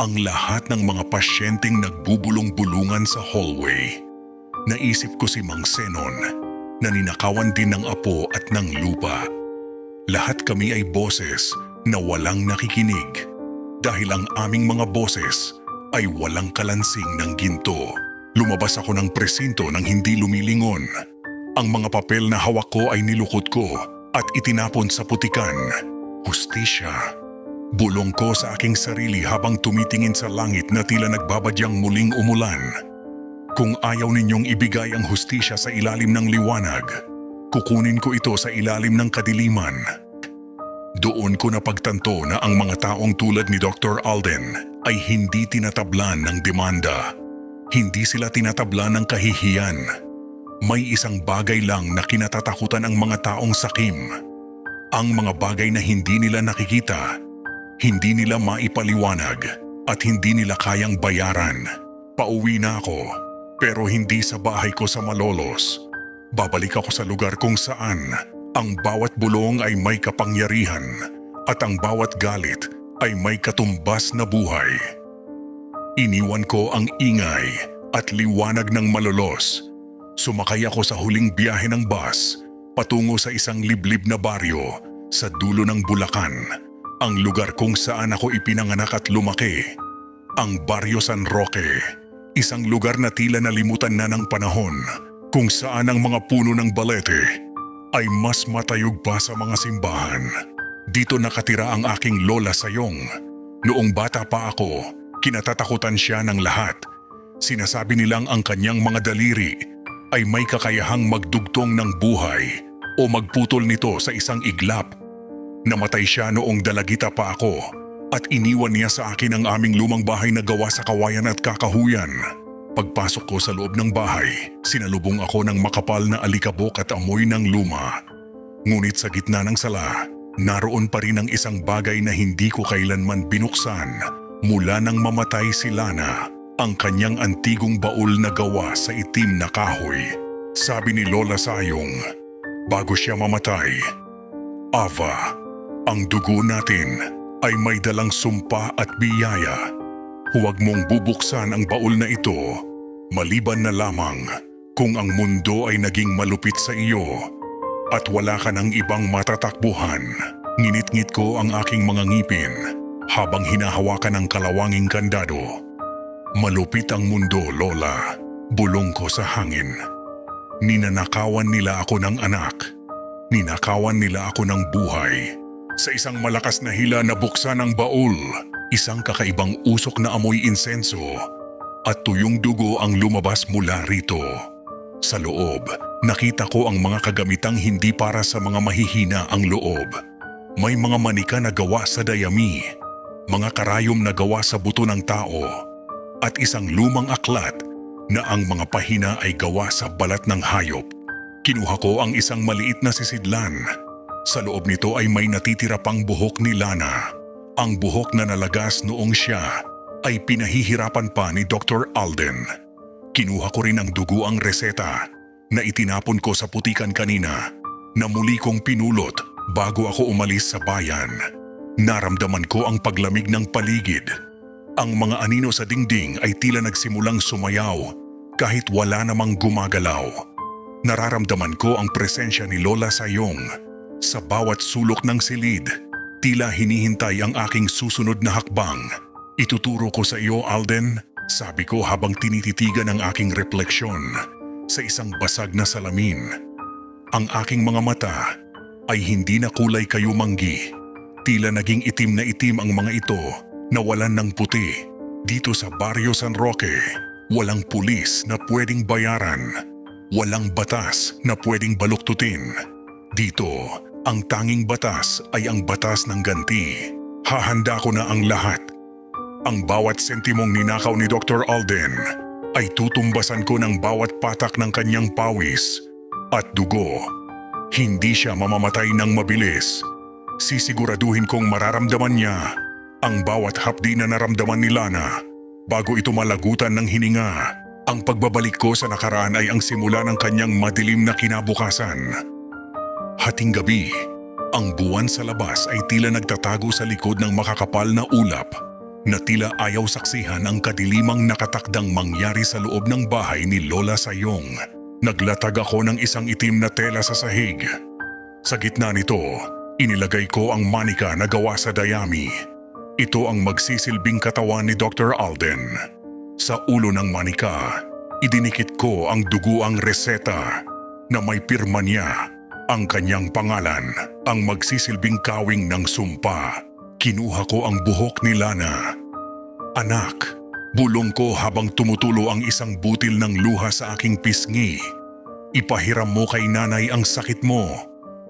ang lahat ng mga pasyenteng nagbubulong-bulungan sa hallway. Naisip ko si Mang Senon, na ninakawan din ng apo at ng lupa. Lahat kami ay boses na walang nakikinig, dahil ang aming mga boses ay walang kalansing ng ginto. Lumabas ako ng presinto nang hindi lumilingon. Ang mga papel na hawak ko ay nilukot ko at itinapon sa putikan. Hustisya. Bulong ko sa aking sarili habang tumitingin sa langit na tila nagbabadyang muling umulan. Kung ayaw ninyong ibigay ang hustisya sa ilalim ng liwanag, kukunin ko ito sa ilalim ng kadiliman. Doon ko napagtanto na ang mga taong tulad ni Dr. Alden ay hindi tinatablan ng demanda. Hindi sila tinatablan ng kahihiyan. May isang bagay lang na kinatatakutan ang mga taong sakim. Ang mga bagay na hindi nila nakikita, hindi nila maipaliwanag at hindi nila kayang bayaran. Pauwi na ako, pero hindi sa bahay ko sa Malolos. Babalik ako sa lugar kung saan ang bawat bulong ay may kapangyarihan at ang bawat galit ay may katumbas na buhay. Iniwan ko ang ingay at liwanag ng Malolos. Sumakay ako sa huling biyahe ng bus patungo sa isang liblib na baryo sa dulo ng Bulacan, ang lugar kung saan ako ipinanganak at lumaki. Ang Baryo San Roque, isang lugar na tila nalimutan na ng panahon, kung saan ang mga puno ng balete ay mas matayog pa sa mga simbahan. Dito nakatira ang aking lola Sayong. Noong bata pa ako, kinatatakutan siya ng lahat. Sinasabi nilang ang kanyang mga daliri ay may kakayahang magdugtong ng buhay o magputol nito sa isang iglap. Namatay siya noong dalagita pa ako at iniwan niya sa akin ang aming lumang bahay na gawa sa kawayan at kakahuyan. Pagpasok ko sa loob ng bahay, sinalubong ako ng makapal na alikabok at amoy ng luma. Ngunit sa gitna ng sala, naroon pa rin ang isang bagay na hindi ko kailanman binuksan mula nang mamatay si Lana, ang kanyang antigong baul na gawa sa itim na kahoy. Sabi ni Lola Sayong, bago siya mamatay, Ava, ang dugo natin ay may dalang sumpa at biyaya. Huwag mong bubuksan ang baul na ito, maliban na lamang kung ang mundo ay naging malupit sa iyo at wala ka ng ibang matatakbuhan. Nginit-ngit ko ang aking mga ngipin habang hinahawakan ang kalawanging kandado. Malupit ang mundo, Lola. Bulong ko sa hangin. Ninanakawan nila ako ng anak. Ninakawan nila ako ng buhay. Sa isang malakas na hila na buksan ang baul, isang kakaibang usok na amoy insenso at tuyong dugo ang lumabas mula rito. Sa loob, nakita ko ang mga kagamitang hindi para sa mga mahihina ang loob. May mga manika na gawa sa dayami, mga karayom na gawa sa buto ng tao, at isang lumang aklat na ang mga pahina ay gawa sa balat ng hayop. Kinuha ko ang isang maliit na sisidlan. Sa loob nito ay may natitira pang buhok ni Lana. Ang buhok na nalagas noong siya ay pinahihirapan pa ni Dr. Alden. Kinuha ko rin ang dugo ang reseta na itinapon ko sa putikan kanina na muli kong pinulot bago ako umalis sa bayan. Naramdaman ko ang paglamig ng paligid. Ang mga anino sa dingding ay tila nagsimulang sumayaw kahit wala namang gumagalaw. Nararamdaman ko ang presensya ni Lola Sayong sa bawat sulok ng silid. Tila hinihintay ang aking susunod na hakbang. Ituturo ko sa iyo, Alden, sabi ko habang tinititigan ang aking refleksyon sa isang basag na salamin. Ang aking mga mata ay hindi na kulay kayumanggi. Tila naging itim na itim ang mga ito na walan ng puti. Dito sa Barrio San Roque, walang pulis na pwedeng bayaran. Walang batas na pwedeng baluktutin. Dito, ang tanging batas ay ang batas ng ganti. Hahanda ko na ang lahat. Ang bawat sentimong ninakaw ni Dr. Alden ay tutumbasan ko ng bawat patak ng kanyang pawis at dugo. Hindi siya mamamatay ng mabilis. Sisiguraduhin kong mararamdaman niya ang bawat hapdi na naramdaman ni Lana bago ito malagutan ng hininga. Ang pagbabalik ko sa nakaraan ay ang simula ng kanyang madilim na kinabukasan. Hating gabi, ang buwan sa labas ay tila nagtatago sa likod ng makakapal na ulap na tila ayaw saksihan ang kadilimang nakatakdang mangyari sa loob ng bahay ni Lola Sayong. Naglatag ako ng isang itim na tela sa sahig. Sa gitna nito, inilagay ko ang manika na gawa sa dayami. Ito ang magsisilbing katawan ni Dr. Alden. Sa ulo ng manika, idinikit ko ang duguang reseta na may pirma niya, ang kanyang pangalan, ang magsisilbing kawing ng sumpa. Kinuha ko ang buhok ni Lana. Anak, bulong ko habang tumutulo ang isang butil ng luha sa aking pisngi. Ipahiram mo kay nanay ang sakit mo.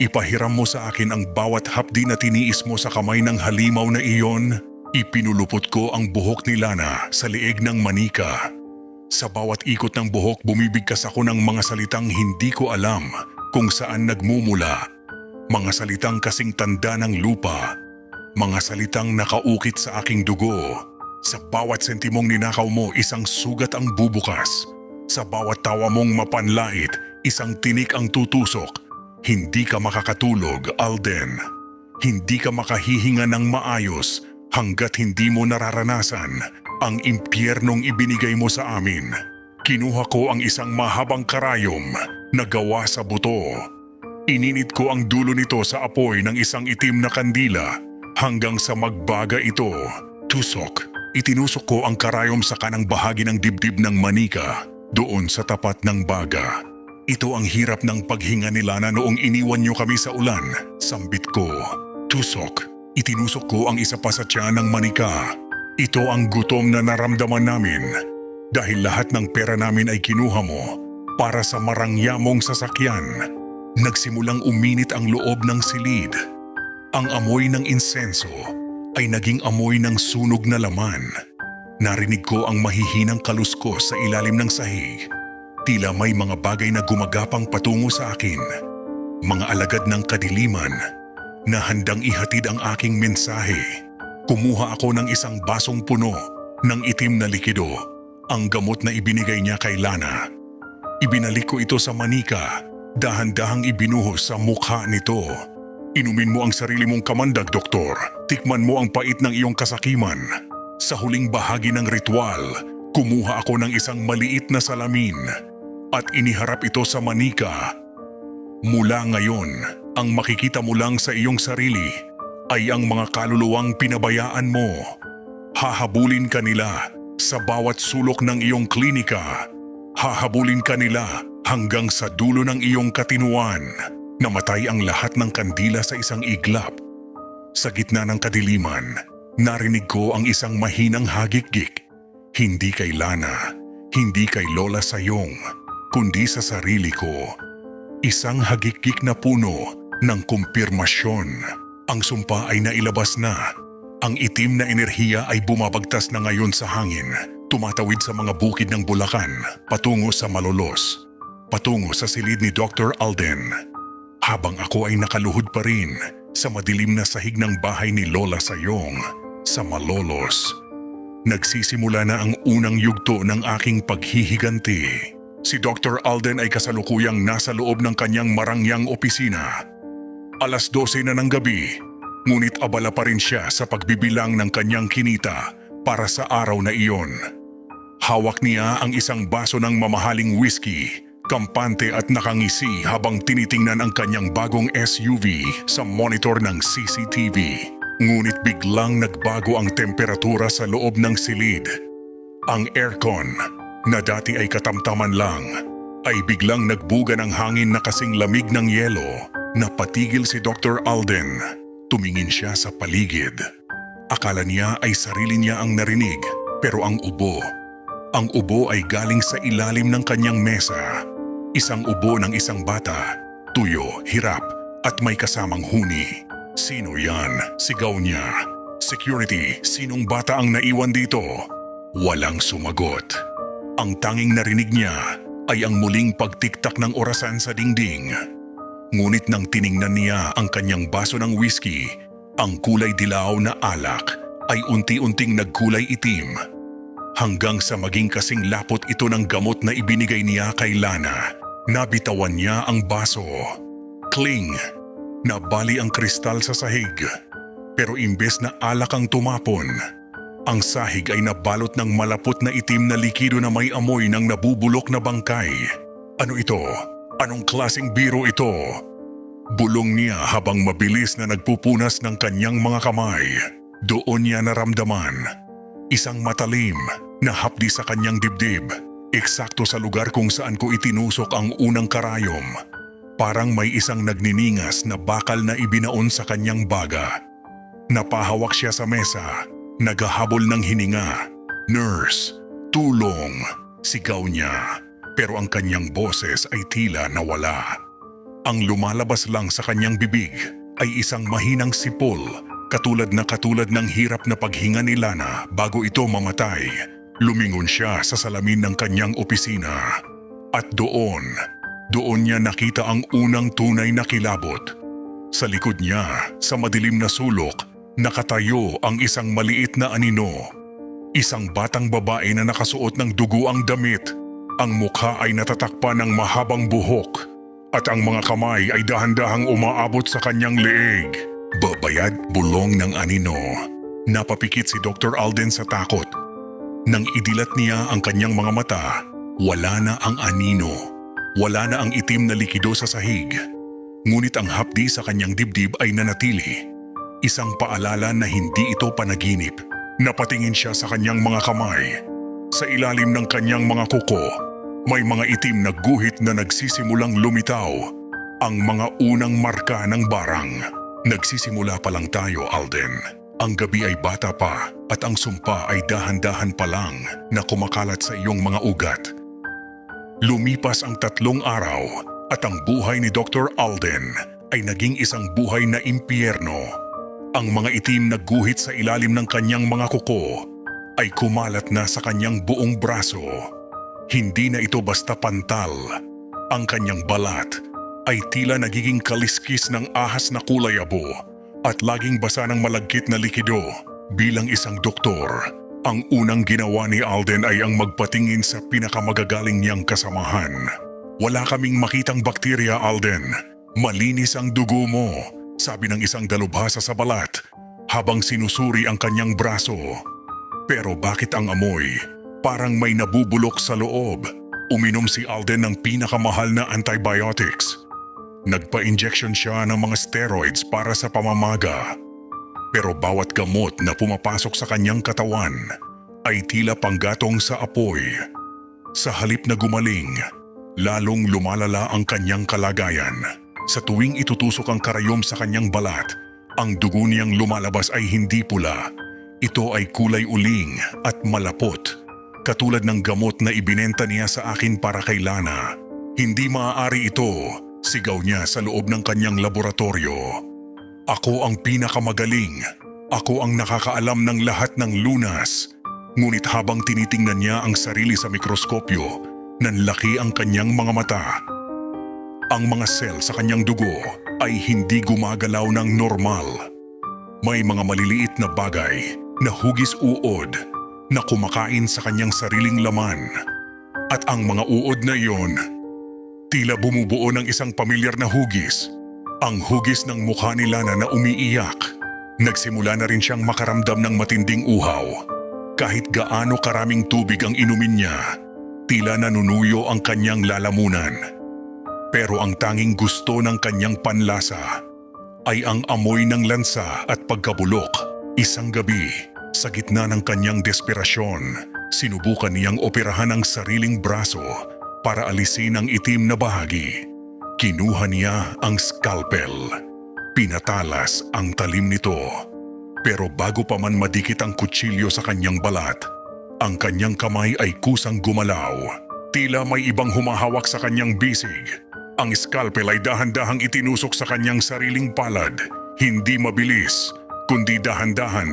Ipahiram mo sa akin ang bawat hapdi na tiniis mo sa kamay ng halimaw na iyon. Ipinulupot ko ang buhok ni Lana sa liig ng manika. Sa bawat ikot ng buhok bumibigkas ako ng mga salitang hindi ko alam kung saan nagmumula. Mga salitang kasing tanda ng lupa. Mga salitang nakaukit sa aking dugo. Sa bawat sentimong ninakaw mo, isang sugat ang bubukas. Sa bawat tawa mong mapanlait, isang tinik ang tutusok. Hindi ka makakatulog, Alden. Hindi ka makahihinga ng maayos hanggat hindi mo nararanasan ang impyernong ibinigay mo sa amin. Kinuha ko ang isang mahabang karayom na gawa sa buto. Ininit ko ang dulo nito sa apoy ng isang itim na kandila hanggang sa magbaga ito. Tusok, itinusok ko ang karayom sa kanang bahagi ng dibdib ng manika doon sa tapat ng baga. Ito ang hirap ng paghinga ni Lana noong iniwan niyo kami sa ulan. Sambit ko. Tusok, itinusok ko ang isa pa sa tiyan ng manika. Ito ang gutom na naramdaman namin dahil lahat ng pera namin ay kinuha mo para sa marangya mong sasakyan. Nagsimulang uminit ang loob ng silid. Ang amoy ng insenso ay naging amoy ng sunog na laman. Narinig ko ang mahihinang kaluskos sa ilalim ng sahig. Tila may mga bagay na gumagapang patungo sa akin. Mga alagad ng kadiliman na handang ihatid ang aking mensahe. Kumuha ako ng isang basong puno ng itim na likido, ang gamot na ibinigay niya kay Lana. Ibinalik ko ito sa manika, dahan-dahang ibinuhos sa mukha nito. Inumin mo ang sarili mong kamandag, doktor. Tikman mo ang pait ng iyong kasakiman. Sa huling bahagi ng ritual, kumuha ako ng isang maliit na salamin at iniharap ito sa manika. Mula ngayon, ang makikita mo lang sa iyong sarili ay ang mga kaluluwang pinabayaan mo. Hahabulin ka nila sa bawat sulok ng iyong klinika. Hahabulin ka nila hanggang sa dulo ng iyong katinuan. Namatay ang lahat ng kandila sa isang iglap. Sa gitna ng kadiliman, narinig ko ang isang mahinang hagikgik. Hindi kay Lana, hindi kay Lola Sayong, kundi sa sarili ko. Isang hagikgik na puno ng kumpirmasyon. Ang sumpa ay nailabas na. Ang itim na enerhiya ay bumabagtas na ngayon sa hangin, tumatawid sa mga bukid ng Bulacan, patungo sa Malolos, patungo sa silid ni Dr. Alden. Habang ako ay nakaluhod pa rin sa madilim na sahig ng bahay ni Lola Sayong, sa Malolos. Nagsisimula na ang unang yugto ng aking paghihiganti. Si Dr. Alden ay kasalukuyang nasa loob ng kanyang marangyang opisina. 12:00 na ng gabi, ngunit abala pa rin siya sa pagbibilang ng kanyang kinita para sa araw na iyon. Hawak niya ang isang baso ng mamahaling whiskey, kampante at nakangisi habang tinitingnan ang kanyang bagong SUV sa monitor ng CCTV. Ngunit biglang nagbago ang temperatura sa loob ng silid. Ang aircon, na dati ay katamtaman lang, ay biglang nagbuga ng hangin na kasing lamig ng yelo. Napatigil si Dr. Alden. Tumingin siya sa paligid. Akala niya ay sarili niya ang narinig, pero ang ubo ay galing sa ilalim ng kanyang mesa. Isang ubo ng isang bata, tuyo, hirap at may kasamang huni. Sino yan? Sigaw niya. Security, sinong bata ang naiwan dito? Walang sumagot. Ang tanging narinig niya ay ang muling pagtiktak ng orasan sa dingding. Ngunit nang tiningnan niya ang kanyang baso ng whiskey, ang kulay dilaw na alak ay unti-unting nagkulay itim. Hanggang sa maging kasing lapot ito ng gamot na ibinigay niya kay Lana. Nabitawan niya ang baso. Kling! Nabali ang kristal sa sahig. Pero imbes na alak ang tumapon, ang sahig ay nabalot ng malapot na itim na likido na may amoy ng nabubulok na bangkay. Ano ito? Anong klaseng biro ito? Bulong niya habang mabilis na nagpupunas ng kanyang mga kamay. Doon niya naramdaman isang matalim na hapdi sa kanyang dibdib, eksakto sa lugar kung saan ko itinusok ang unang karayom. Parang may isang nagniningas na bakal na ibinaon sa kanyang baga. Napahawak siya sa mesa, naghahabol ng hininga. "Nurse, tulong!" sigaw niya. Pero ang kanyang boses ay tila nawala. Ang lumalabas lang sa kanyang bibig ay isang mahinang sipol, katulad ng hirap na paghinga ni Lana bago ito mamatay. Lumingon siya sa salamin ng kanyang opisina. At doon niya nakita ang unang tunay na kilabot. Sa likod niya, sa madilim na sulok, nakatayo ang isang maliit na anino. Isang batang babae na nakasuot ng duguang damit. Ang mukha ay natatakpan ng mahabang buhok at ang mga kamay ay dahan-dahang umaabot sa kanyang leeg. Babayad, bulong ng anino. Napapikit si Dr. Alden sa takot. Nang idilat niya ang kanyang mga mata, wala na ang anino. Wala na ang itim na likido sa sahig. Ngunit ang hapdi sa kanyang dibdib ay nanatili. Isang paalala na hindi ito panaginip. Napatingin siya sa kanyang mga kamay. Sa ilalim ng kanyang mga kuko, may mga itim na guhit na nagsisimulang lumitaw. Ang mga unang marka ng barang. Nagsisimula pa lang tayo, Alden. Ang gabi ay bata pa at ang sumpa ay dahan-dahan pa lang na kumakalat sa iyong mga ugat. Lumipas ang 3 araw at ang buhay ni Dr. Alden ay naging isang buhay na impyerno. Ang mga itim na guhit sa ilalim ng kanyang mga kuko ay kumalat na sa kanyang buong braso. Hindi na ito basta pantal. Ang kanyang balat ay tila nagiging kaliskis ng ahas na kulay abo at laging basa ng malagkit na likido. Bilang isang doktor, ang unang ginawa ni Alden ay ang magpatingin sa pinakamagagaling niyang kasamahan. "Wala kaming makitang bakterya, Alden. Malinis ang dugo mo," sabi ng isang dalubhasa sa balat habang sinusuri ang kanyang braso. Pero bakit ang amoy? Parang may nabubulok sa loob. Uminom si Alden ng pinakamahal na antibiotics. Nagpa-injection siya ng mga steroids para sa pamamaga. Pero bawat gamot na pumapasok sa kanyang katawan ay tila panggatong sa apoy. Sa halip na gumaling, lalong lumalala ang kanyang kalagayan. Sa tuwing itutusok ang karayom sa kanyang balat, ang dugo niyang lumalabas ay hindi pula. Ito ay kulay uling at malapot, katulad ng gamot na ibinenta niya sa akin para kay Lana. "Hindi maaari ito," sigaw niya sa loob ng kanyang laboratorio. "Ako ang pinakamagaling. Ako ang nakakaalam ng lahat ng lunas. Ngunit habang tinitingnan niya ang sarili sa mikroskopyo, nanlaki ang kanyang mga mata. Ang mga sel sa kanyang dugo ay hindi gumagalaw ng normal. May mga maliliit na bagay na hugis-uod na kumakain sa kanyang sariling laman. At ang mga uod na iyon, tila bumubuo ng isang pamilyar na hugis. Ang hugis ng mukha ni Lana na umiiyak. Nagsimula na rin siyang makaramdam ng matinding uhaw. Kahit gaano karaming tubig ang inumin niya, tila nanunuyo ang kanyang lalamunan. Pero ang tanging gusto ng kanyang panlasa ay ang amoy ng lansa at pagkabulok. Isang gabi, sa gitna ng kanyang desperasyon, sinubukan niyang operahan ang sariling braso para alisin ang itim na bahagi. Kinuha niya ang scalpel. Pinatalas ang talim nito. Pero bago pa man madikit ang kutsilyo sa kanyang balat, ang kanyang kamay ay kusang gumalaw. Tila may ibang humahawak sa kanyang bisig. Ang scalpel ay dahan-dahang itinusok sa kanyang sariling palad. Hindi mabilis, kundi dahan-dahan.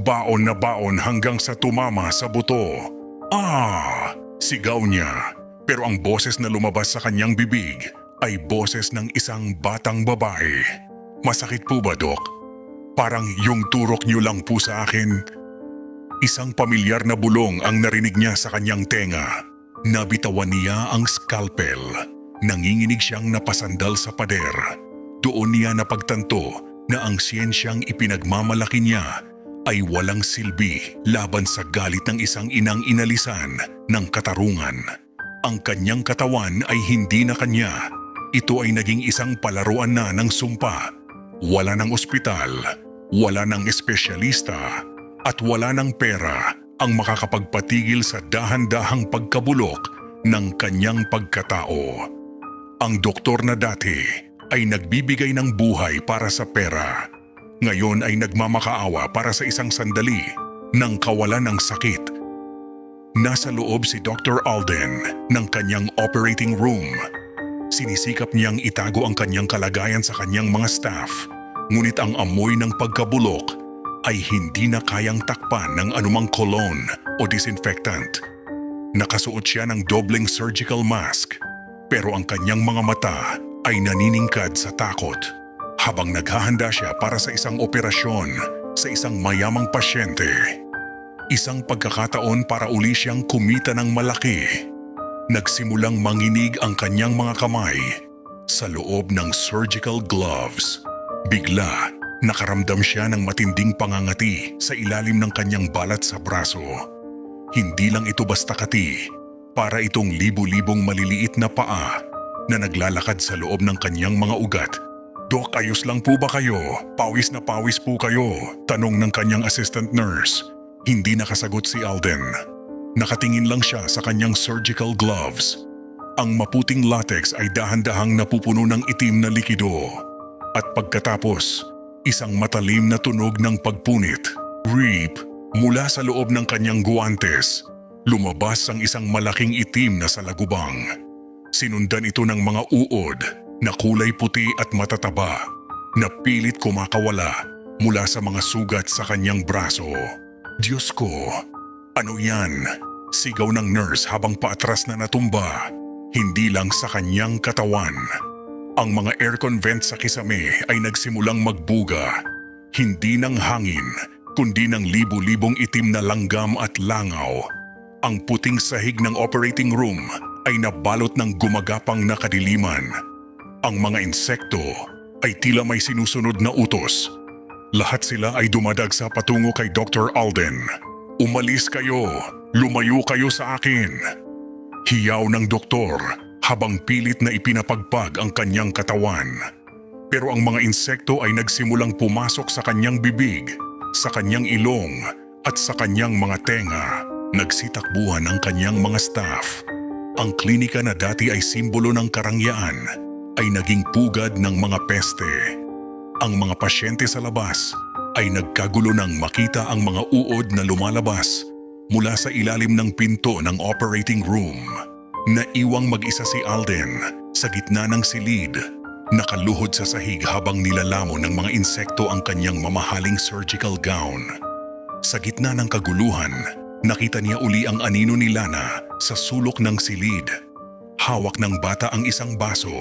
Baon na baon hanggang sa tumama sa buto. "Ah!" sigaw niya. Pero ang boses na lumabas sa kanyang bibig ay boses ng isang batang babae. "Masakit po ba, Dok? Parang yung turok niyo lang po sa akin." Isang pamilyar na bulong ang narinig niya sa kanyang tenga. Nabitawan niya ang scalpel. Nanginginig siyang napasandal sa pader. Doon niya napagtanto na ang siyensyang ipinagmamalaki niya ay walang silbi laban sa galit ng isang inang inalisan ng katarungan. Ang kanyang katawan ay hindi na kanya. Ito ay naging isang palaruan na ng sumpa. Wala ng ospital, wala ng espesyalista, at wala ng pera ang makakapagpatigil sa dahan-dahang pagkabulok ng kanyang pagkatao. Ang doktor na dati ay nagbibigay ng buhay para sa pera. Ngayon ay nagmamakaawa para sa isang sandali ng kawalan ng sakit. Nasa loob si Dr. Alden ng kanyang operating room. Sinisikap niyang itago ang kanyang kalagayan sa kanyang mga staff, ngunit ang amoy ng pagkabulok ay hindi na kayang takpan ng anumang cologne o disinfectant. Nakasuot siya ng dobleng surgical mask, pero ang kanyang mga mata ay naniningkad sa takot habang naghahanda siya para sa isang operasyon sa isang mayamang pasyente. Isang pagkakataon para uli siyang kumita ng malaki. Nagsimulang manginig ang kanyang mga kamay sa loob ng surgical gloves. Bigla, nakaramdam siya ng matinding pangangati sa ilalim ng kanyang balat sa braso. Hindi lang ito basta kati, para itong libu-libong maliliit na paa na naglalakad sa loob ng kanyang mga ugat. "Dok, ayos lang po ba kayo? Pawis na pawis po kayo?" tanong ng kanyang assistant nurse. Hindi nakasagot si Alden. Nakatingin lang siya sa kanyang surgical gloves. Ang maputing latex ay dahan-dahang napupuno ng itim na likido. At pagkatapos, isang matalim na tunog ng pagpunit. "Rip!" Mula sa loob ng kanyang guwantes, lumabas ang isang malaking itim na salagubang. Sinundan ito ng mga uod na kulay puti at matataba na pilit kumakawala mula sa mga sugat sa kanyang braso. "Diyos ko, ano yan?" Sigaw ng nurse habang paatras na natumba, hindi lang sa kanyang katawan. Ang mga aircon vents sa kisame ay nagsimulang magbuga, hindi ng hangin, kundi ng libu-libong itim na langgam at langaw. Ang puting sahig ng operating room ay nabalot ng gumagapang na kadiliman. Ang mga insekto ay tila may sinusunod na utos. Lahat sila ay dumadagsa patungo kay Dr. Alden. "Umalis kayo! Lumayo kayo sa akin!" Hiyaw ng doktor habang pilit na ipinapagpag ang kanyang katawan. Pero ang mga insekto ay nagsimulang pumasok sa kanyang bibig, sa kanyang ilong at sa kanyang mga tenga. Nagsitakbuhan ang kanyang mga staff. Ang klinika na dati ay simbolo ng karangyaan ay naging pugad ng mga peste. Ang mga pasyente sa labas ay nagkagulo nang makita ang mga uod na lumalabas mula sa ilalim ng pinto ng operating room. Naiwang mag-isa si Alden sa gitna ng silid, Nakaluhod sa sahig habang nilalamon ng mga insekto ang kanyang mamahaling surgical gown. Sa gitna ng kaguluhan, nakita niya uli ang anino ni Lana sa sulok ng silid. Hawak ng bata ang isang baso.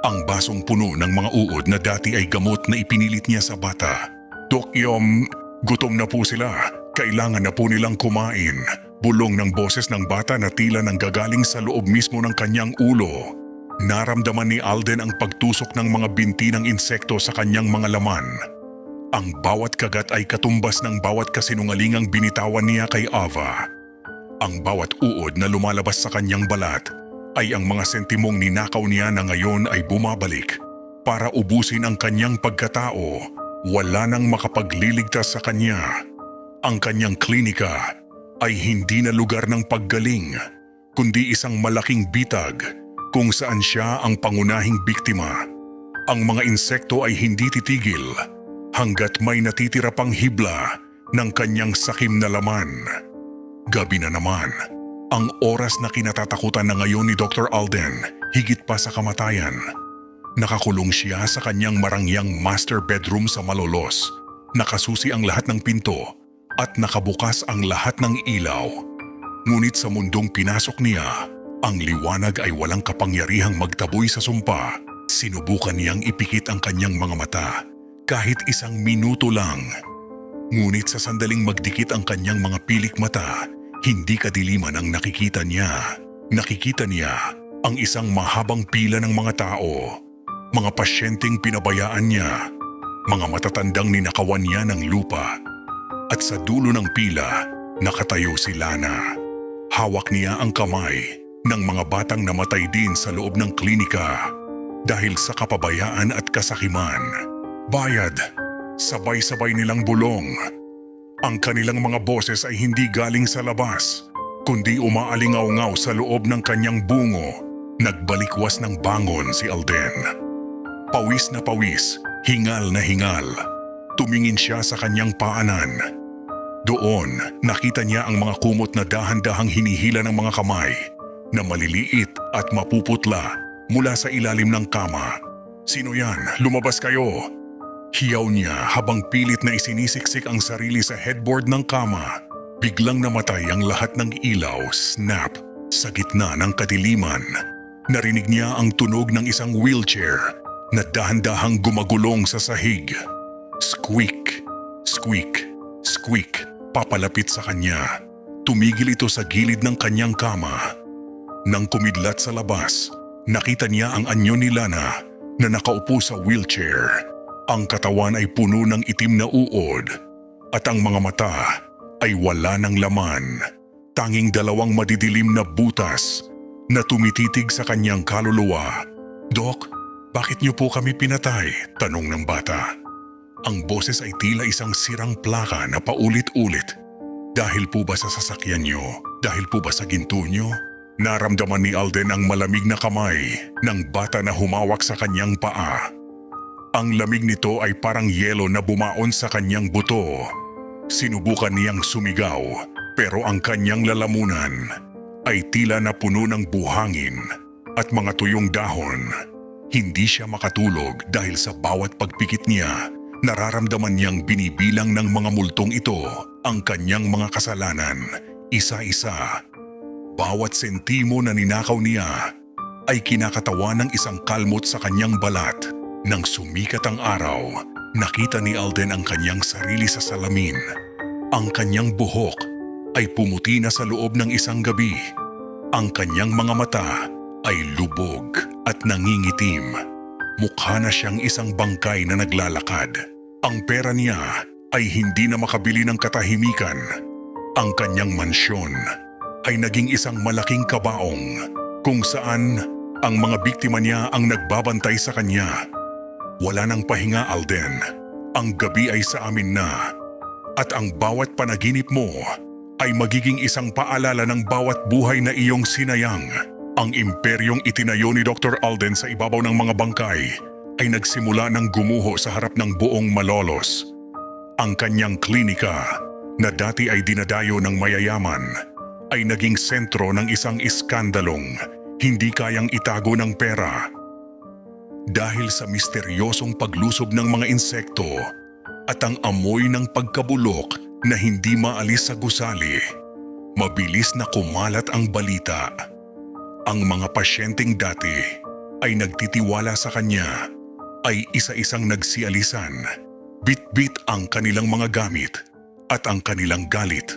Ang basong puno ng mga uod na dati ay gamot na ipinilit niya sa bata. Dok Yom, gutom na po sila. Kailangan na po nilang kumain. Bulong ng boses ng bata na tila nanggagaling sa loob mismo ng kanyang ulo. Naramdaman ni Alden ang pagtusok ng mga binti ng insekto sa kanyang mga laman. Ang bawat kagat ay katumbas ng bawat kasinungalingang binitawan niya kay Ava. Ang bawat uod na lumalabas sa kanyang balat ay ang mga sentimong ninakaw niya na ngayon ay bumabalik para ubusin ang kanyang pagkatao. Wala nang makapagliligtas sa kanya. Ang kanyang klinika ay hindi na lugar ng paggaling, kundi isang malaking bitag kung saan siya ang pangunahing biktima. Ang mga insekto ay hindi titigil hanggat may natitira pang hibla ng kanyang sakim na laman. Gabi na naman, ang oras na kinatatakutan na ngayon ni Dr. Alden higit pa sa kamatayan. Nakakulong siya sa kanyang marangyang master bedroom sa Malolos. Nakasusi ang lahat ng pinto at nakabukas ang lahat ng ilaw. Ngunit sa mundong pinasok niya, ang liwanag ay walang kapangyarihang magtaboy sa sumpa. Sinubukan niyang ipikit ang kanyang mga mata, kahit isang minuto lang. Ngunit sa sandaling magdikit ang kanyang mga pilik mata, hindi kadiliman ang nakikita niya. Nakikita niya ang isang mahabang pila ng mga tao, mga pasyenteng pinabayaan niya, mga matatandang ninakawan niya ng lupa. At sa dulo ng pila, nakatayo si Lana. Hawak niya ang kamay ng mga batang namatay din sa loob ng klinika dahil sa kapabayaan at kasakiman. Bayad, sabay-sabay nilang bulong. Ang kanilang mga boses ay hindi galing sa labas, kundi umaalingaw-ngaw sa loob ng kanyang bungo. Nagbalikwas ng bangon si Alden. Pawis na pawis, hingal na hingal. Tumingin siya sa kanyang paanan. Doon, nakita niya ang mga kumot na dahan-dahang hinihila ng mga kamay na maliliit at mapuputla mula sa ilalim ng kama. Sino yan? Lumabas kayo! Hiyaw niya habang pilit na isinisiksik ang sarili sa headboard ng kama. Biglang namatay ang lahat ng ilaw, snap, sa gitna ng kadiliman. Narinig niya ang tunog ng isang wheelchair na dahan-dahang gumagulong sa sahig. Squeak, squeak, squeak, papalapit sa kanya. Tumigil ito sa gilid ng kanyang kama. Nang kumidlat sa labas, nakita niya ang anyo ni Lana na nakaupo sa wheelchair. Ang katawan ay puno ng itim na uod at ang mga mata ay wala ng laman. Tanging dalawang madidilim na butas na tumititig sa kanyang kaluluwa. Dok, bakit niyo po kami pinatay? Tanong ng bata. Ang boses ay tila isang sirang plaka na paulit-ulit. Dahil po ba sa sasakyan niyo? Dahil po ba sa ginto niyo? Naramdaman ni Alden ang malamig na kamay ng bata na humawak sa kanyang paa. Ang lamig nito ay parang yelo na bumaon sa kanyang buto. Sinubukan niyang sumigaw, pero ang kanyang lalamunan ay tila na puno ng buhangin at mga tuyong dahon. Hindi siya makatulog dahil sa bawat pagpikit niya, nararamdaman niyang binibilang ng mga multong ito ang kanyang mga kasalanan, isa-isa. Bawat sentimo na ninakaw niya ay kinakatawa ng isang kalmot sa kanyang balat. Nang sumikat ang araw, nakita ni Alden ang kanyang sarili sa salamin. Ang kanyang buhok ay pumuti na sa loob ng isang gabi. Ang kanyang mga mata ay lubog at nangingitim. Mukha na siyang isang bangkay na naglalakad. Ang pera niya ay hindi na makabili ng katahimikan. Ang kanyang mansyon ay naging isang malaking kabaong kung saan ang mga biktima niya ang nagbabantay sa kanya. Wala nang pahinga, Alden. Ang gabi ay sa amin na. At ang bawat panaginip mo ay magiging isang paalala ng bawat buhay na iyong sinayang. Ang imperyong itinayo ni Dr. Alden sa ibabaw ng mga bangkay ay nagsimula ng gumuho sa harap ng buong Malolos. Ang kanyang klinika, na dati ay dinadayo ng mayayaman, ay naging sentro ng isang iskandalong hindi kayang itago ng pera. dahil sa misteryosong paglusob ng mga insekto at ang amoy ng pagkabulok na hindi maalis sa gusali. Mabilis na kumalat ang balita. Ang mga pasyenteng dati ay nagtitiwala sa kanya ay isa-isang nagsialisan. Bit-bit ang kanilang mga gamit at ang kanilang galit.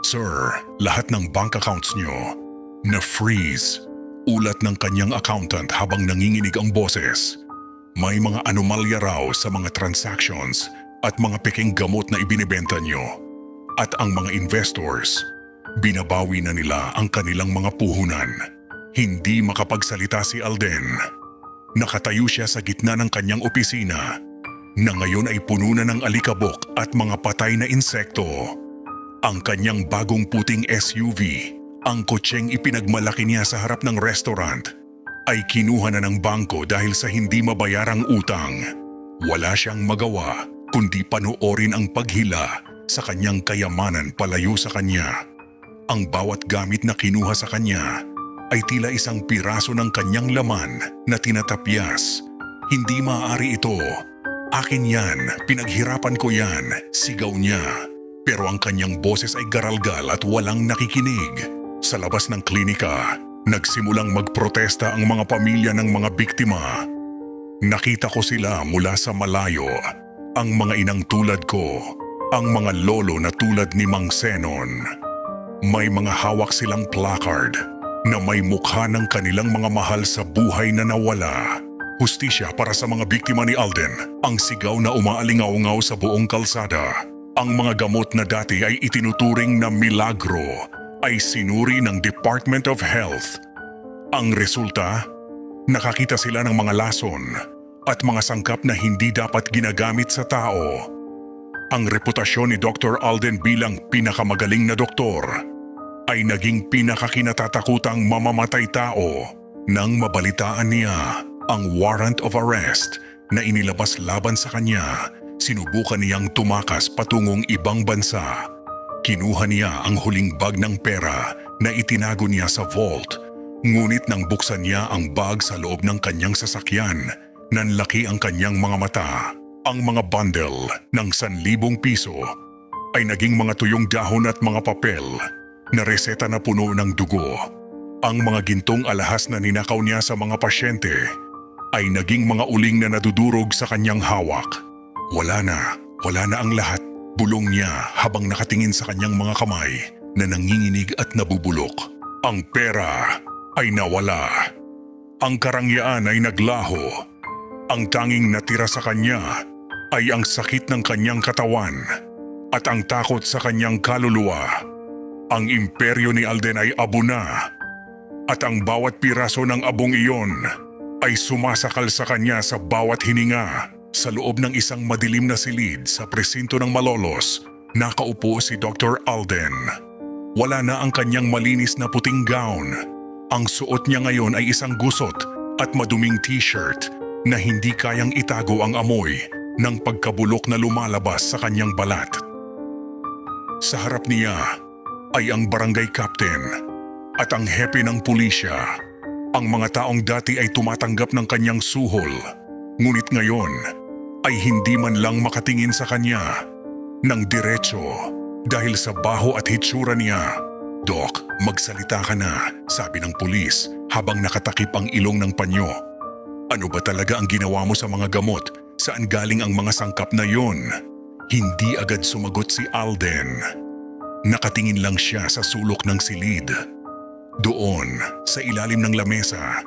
Sir, lahat ng bank accounts nyo na-freeze. Ulat ng kanyang accountant habang nanginginig ang boses. May mga anomalya raw sa mga transactions at mga peking gamot na ibinibenta nyo. At ang mga investors, binabawi na nila ang kanilang mga puhunan. Hindi makapagsalita si Alden. Nakatayo siya sa gitna ng kanyang opisina na ngayon ay puno na ng alikabok at mga patay na insekto. Ang kanyang bagong puting SUV, ang kotseng ipinagmalaki niya sa harap ng restaurant, ay kinuha na ng bangko dahil sa hindi mabayarang utang. Wala siyang magawa kundi panoorin ang paghila sa kanyang kayamanan palayo sa kanya. Ang bawat gamit na kinuha sa kanya ay tila isang piraso ng kanyang laman na tinatapyas. Hindi maaari ito. Akin yan, pinaghirapan ko yan, sigaw niya. Pero ang kanyang boses ay garalgal at walang nakikinig. Sa labas ng klinika, nagsimulang magprotesta ang mga pamilya ng mga biktima. Nakita ko sila mula sa malayo, ang mga inang tulad ko, ang mga lolo na tulad ni Mang Senon. May mga hawak silang placard na may mukha ng kanilang mga mahal sa buhay na nawala. Hustisya para sa mga biktima ni Alden, ang sigaw na umaalingaw-ngaw sa buong kalsada. Ang mga gamot na dati ay itinuturing na milagro ay sinuri ng Department of Health. Ang resulta, nakakita sila ng mga lason at mga sangkap na hindi dapat ginagamit sa tao. Ang reputasyon ni Dr. Alden bilang pinakamagaling na doktor ay naging pinakakinatatakutang mamamatay tao nang mabalitaan niya ang warrant of arrest na inilabas laban sa kanya. Sinubukan niyang tumakas patungong ibang bansa. Kinuha niya ang huling bag ng pera na itinago niya sa vault. Ngunit nang buksan niya ang bag sa loob ng kanyang sasakyan, nanlaki ang kanyang mga mata. Ang mga bundle ng 1,000 piso ay naging mga tuyong dahon at mga papel na reseta na puno ng dugo. Ang mga gintong alahas na ninakaw niya sa mga pasyente ay naging mga uling na nadudurog sa kanyang hawak. Wala na ang lahat. Bulong niya habang nakatingin sa kanyang mga kamay na nanginginig at nabubulok. Ang pera ay nawala. Ang karangyaan ay naglaho. Ang tanging natira sa kanya ay ang sakit ng kanyang katawan at ang takot sa kanyang kaluluwa. Ang imperyo ni Alden ay abo na at ang bawat piraso ng abong iyon ay sumasakal sa kanya sa bawat hininga. Sa loob ng isang madilim na silid sa presinto ng Malolos, nakaupo si Dr. Alden. Wala na ang kanyang malinis na puting gown. Ang suot niya ngayon ay isang gusot at maduming t-shirt na hindi kayang itago ang amoy ng pagkabulok na lumalabas sa kanyang balat. Sa harap niya ay ang barangay captain at ang hepe ng pulisya. Ang mga taong dati ay tumatanggap ng kanyang suhol, ngunit ngayon ay hindi man lang makatingin sa kanya ng diretso dahil sa baho at hitsura niya. "Doc, magsalita ka na," sabi ng pulis habang nakatakip ang ilong ng panyo. "Ano ba talaga ang ginawa mo sa mga gamot? Saan galing ang mga sangkap na yon?" Hindi agad sumagot si Alden. Nakatingin lang siya sa sulok ng silid. Doon, sa ilalim ng lamesa,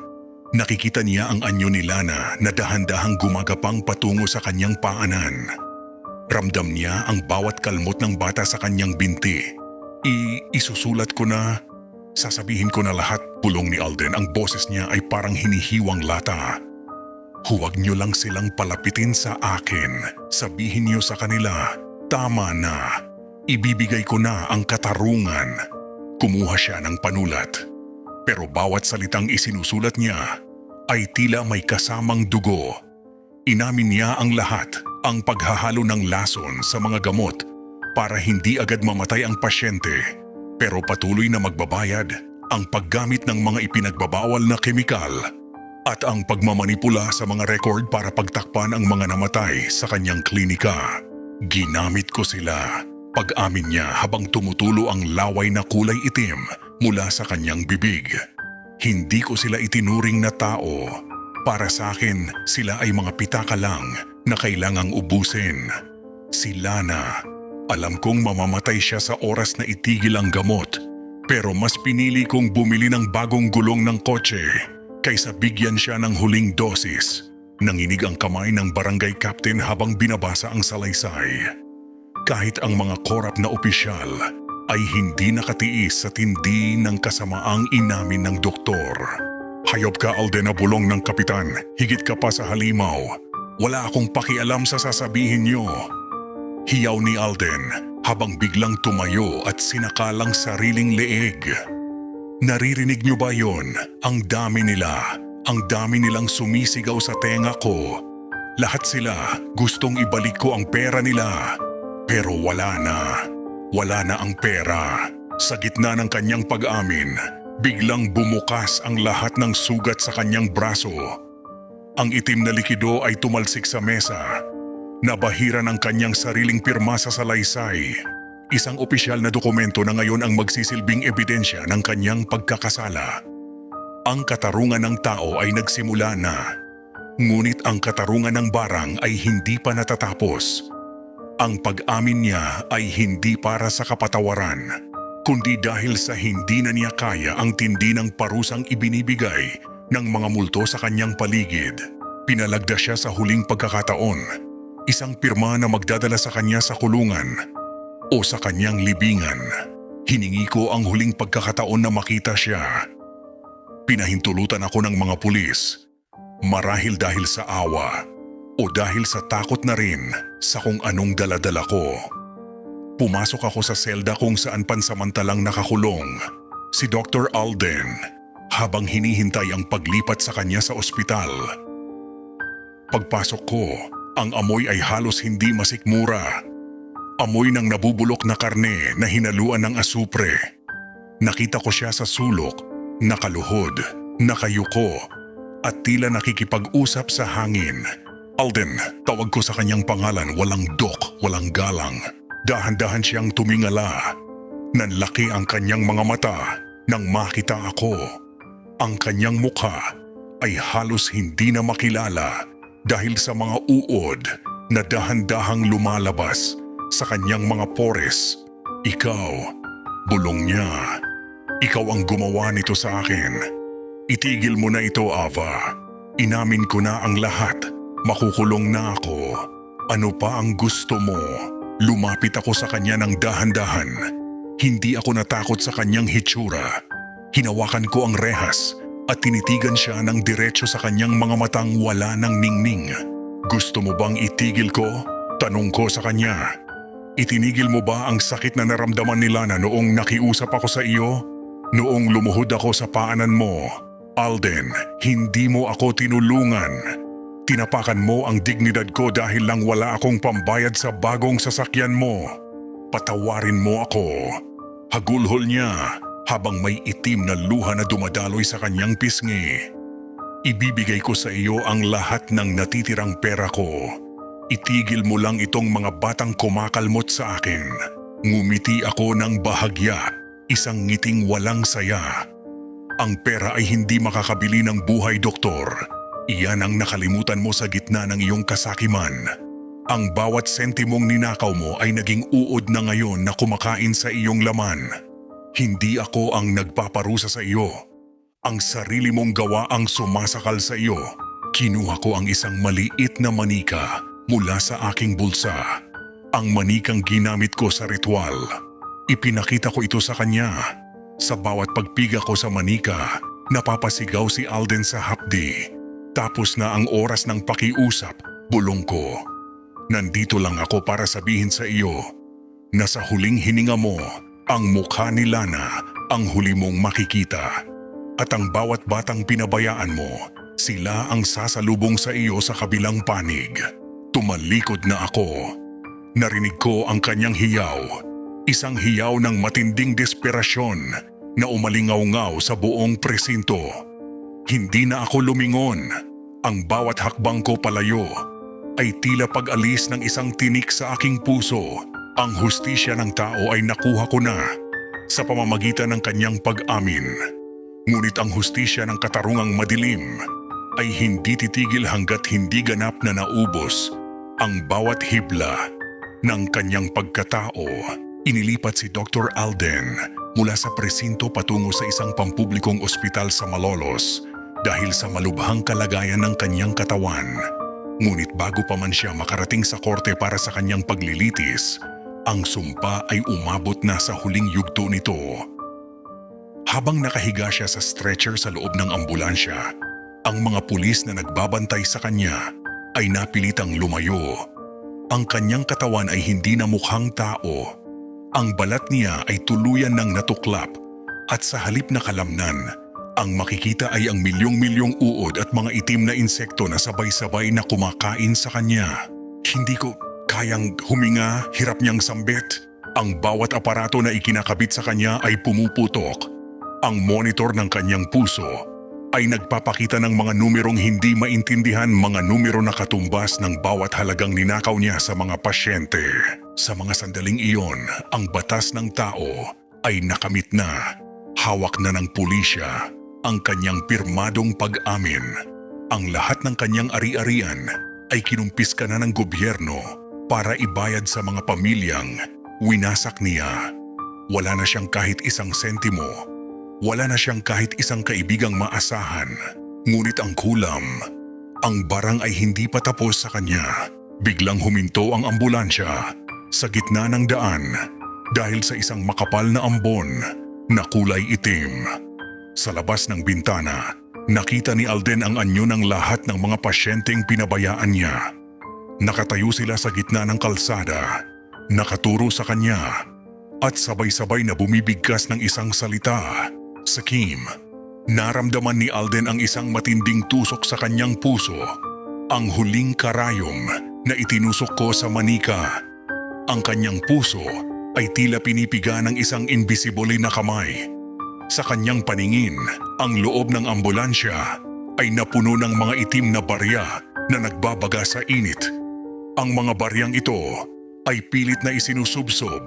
nakikita niya ang anyo ni Lana na dahan-dahang gumagapang patungo sa kanyang paanan. Ramdam niya ang bawat kalmot ng bata sa kanyang binti. Isusulat ko na, sasabihin ko na lahat," bulong ni Alden. Ang boses niya ay parang hinihiwang lata. "Huwag niyo lang silang palapitin sa akin. Sabihin niyo sa kanila, tama na. Ibibigay ko na ang katarungan." Kumuha siya ng panulat. Pero bawat salitang isinusulat niya ay tila may kasamang dugo. Inamin niya ang lahat, ang paghahalo ng lason sa mga gamot para hindi agad mamatay ang pasyente, pero patuloy na magbabayad, ang paggamit ng mga ipinagbabawal na kemikal at ang pagmamanipula sa mga record para pagtakpan ang mga namatay sa kanyang klinika. Ginamit ko sila. Pag-amin niya habang tumutulo ang laway na kulay itim mula sa kanyang bibig. Hindi ko sila itinuring na tao. Para sa akin, sila ay mga pitaka lang na kailangang ubusin. Si Lana, alam kong mamamatay siya sa oras na itigil ang gamot, pero mas pinili kong bumili ng bagong gulong ng kotse kaysa bigyan siya ng huling dosis. Nanginig ang kamay ng barangay captain habang binabasa ang salaysay. Kahit ang mga korap na opisyal ay hindi nakatiis sa tindi ng kasamaang inamin ng doktor. Hayop ka, Alden, na bulong ng kapitan. Higit ka pa sa halimaw. Wala akong pakialam sa sasabihin niyo. Hiyaw ni Alden habang biglang tumayo at sinakalang sariling leeg. Naririnig niyo ba yon? Ang dami nila. Ang dami nilang sumisigaw sa tenga ko. Lahat sila gustong ibalik ko ang pera nila. Pero wala na. Wala na ang pera. Sa gitna ng kanyang pag-amin, biglang bumukas ang lahat ng sugat sa kanyang braso. Ang itim na likido ay tumalsik sa mesa. Nabahiran ang kanyang sariling pirma sa salaysay. Isang opisyal na dokumento na ngayon ang magsisilbing ebidensya ng kanyang pagkakasala. Ang katarungan ng tao ay nagsimula na. Ngunit ang katarungan ng barang ay hindi pa natatapos. Ang pag-amin niya ay hindi para sa kapatawaran, kundi dahil sa hindi na niya kaya ang tindi ng parusang ibinibigay ng mga multo sa kanyang paligid. Pinalagda siya sa huling pagkakataon, isang pirma na magdadala sa kanya sa kulungan o sa kanyang libingan. Hiningi ko ang huling pagkakataon na makita siya. Pinahintulutan ako ng mga pulis, marahil dahil sa awa o dahil sa takot na rin sa kung anong daladala ko. Pumasok ako sa selda kung saan pansamantalang nakakulong si Dr. Alden habang hinihintay ang paglipat sa kanya sa ospital. Pagpasok ko, ang amoy ay halos hindi masikmura. Amoy ng nabubulok na karne na hinaluan ng asupre. Nakita ko siya sa sulok, nakaluhod, nakayuko, at tila nakikipag-usap sa hangin. Alden, tawag ko sa kanyang pangalan, walang dok, walang galang. Dahan-dahan siyang tumingala. Nanlaki ang kanyang mga mata nang makita ako. Ang kanyang mukha ay halos hindi na makilala dahil sa mga uod na dahan-dahang lumalabas sa kanyang mga pores. Ikaw, bulong niya. Ikaw ang gumawa nito sa akin. Itigil mo na ito, Ava. Inamin ko na ang lahat. Makukulong na ako. Ano pa ang gusto mo? Lumapit ako sa kanya ng dahan-dahan. Hindi ako natakot sa kanyang hitsura. Hinawakan ko ang rehas at tinitigan siya ng diretso sa kanyang mga matang wala ng ningning. Gusto mo bang itigil ko? Tanong ko sa kanya. Itinigil mo ba ang sakit na naramdaman ni Lana noong nakiusap ako sa iyo? Noong lumuhod ako sa paanan mo? Alden, hindi mo ako tinulungan. Tinapakan mo ang dignidad ko dahil lang wala akong pambayad sa bagong sasakyan mo. Patawarin mo ako. Hagulhol niya habang may itim na luha na dumadaloy sa kanyang pisngi. Ibibigay ko sa iyo ang lahat ng natitirang pera ko. Itigil mo lang itong mga batang kumakalmot sa akin. Ngumiti ako ng bahagya, isang ngiting walang saya. Ang pera ay hindi makakabili ng buhay, doktor. Iyan ang nakalimutan mo sa gitna ng iyong kasakiman. Ang bawat sentimong ninakaw mo ay naging uod na ngayon na kumakain sa iyong laman. Hindi ako ang nagpaparusa sa iyo. Ang sarili mong gawa ang sumasakal sa iyo. Kinuha ko ang isang maliit na manika mula sa aking bulsa. Ang manikang ginamit ko sa ritual. Ipinakita ko ito sa kanya. Sa bawat pagpiga ko sa manika, napapasigaw si Alden sa hapdi. Tapos na ang oras ng pakiusap, bulong ko. Nandito lang ako para sabihin sa iyo na sa huling hininga mo, ang mukha ni Lana ang huli mong makikita. At ang bawat batang pinabayaan mo, sila ang sasalubong sa iyo sa kabilang panig. Tumalikod na ako. Narinig ko ang kanyang hiyaw. Isang hiyaw ng matinding desperasyon na umalingaw-ngaw sa buong presinto. Hindi na ako lumingon. Ang bawat hakbang ko palayo ay tila pag-alis ng isang tinik sa aking puso. Ang hustisya ng tao ay nakuha ko na sa pamamagitan ng kanyang pag-amin. Ngunit ang hustisya ng katarungang madilim ay hindi titigil hanggat hindi ganap na naubos ang bawat hibla ng kanyang pagkatao. Inilipat si Dr. Alden mula sa presinto patungo sa isang pampublikong ospital sa Malolos dahil sa malubhang kalagayan ng kanyang katawan. Ngunit bago pa man siya makarating sa korte para sa kanyang paglilitis, ang sumpa ay umabot na sa huling yugto nito. Habang nakahiga siya sa stretcher sa loob ng ambulansya, ang mga pulis na nagbabantay sa kanya ay napilitang lumayo. Ang kanyang katawan ay hindi na mukhang tao. Ang balat niya ay tuluyan ng natuklap at sa halip na kalamnan, ang makikita ay ang milyong-milyong uod at mga itim na insekto na sabay-sabay na kumakain sa kanya. Hindi ko kayang huminga, hirap niyang sambit. Ang bawat aparato na ikinakabit sa kanya ay pumuputok. Ang monitor ng kanyang puso ay nagpapakita ng mga numerong hindi maintindihan, mga numero na katumbas ng bawat halagang ninakaw niya sa mga pasyente. Sa mga sandaling iyon, ang batas ng tao ay nakamit na. Hawak na ng pulisya ang kanyang pirmadong pag-amin. Ang lahat ng kanyang ari-arian ay kinumpiska na ng gobyerno para ibayad sa mga pamilyang winasak niya. Wala na siyang kahit isang sentimo. Wala na siyang kahit isang kaibigang maasahan. Ngunit ang kulam, ang barang ay hindi pa tapos sa kanya. Biglang huminto ang ambulansya sa gitna ng daan dahil sa isang makapal na ambon na kulay itim. Sa labas ng bintana, nakita ni Alden ang anyo ng lahat ng mga pasyenteng pinabayaan niya. Nakatayo sila sa gitna ng kalsada, nakaturo sa kanya, at sabay-sabay na bumibigkas ng isang salita. Sakim. Naramdaman ni Alden ang isang matinding tusok sa kanyang puso. Ang huling karayom na itinusok ko sa manika. Ang kanyang puso ay tila pinipiga ng isang invisible na kamay. Sa kanyang paningin, ang loob ng ambulansya ay napuno ng mga itim na barya na nagbabaga sa init. Ang mga baryang ito ay pilit na isinusubsob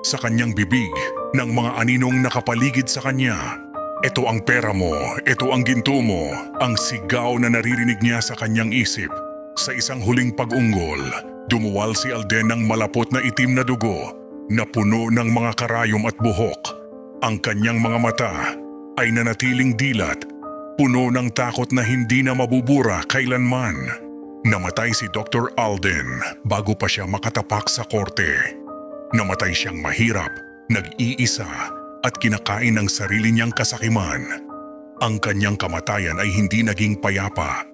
sa kanyang bibig ng mga aninong nakapaligid sa kanya. Ito ang pera mo, ito ang ginto mo, ang sigaw na naririnig niya sa kanyang isip. Sa isang huling pag-unggol, dumuwal si Alden ng malapot na itim na dugo na puno ng mga karayom at buhok. Ang kanyang mga mata ay nanatiling dilat, puno ng takot na hindi na mabubura kailanman. Namatay si Dr. Alden bago pa siya makatapak sa korte. Namatay siyang mahirap, nag-iisa at kinakain ng sarili niyang kasakiman. Ang kanyang kamatayan ay hindi naging payapa.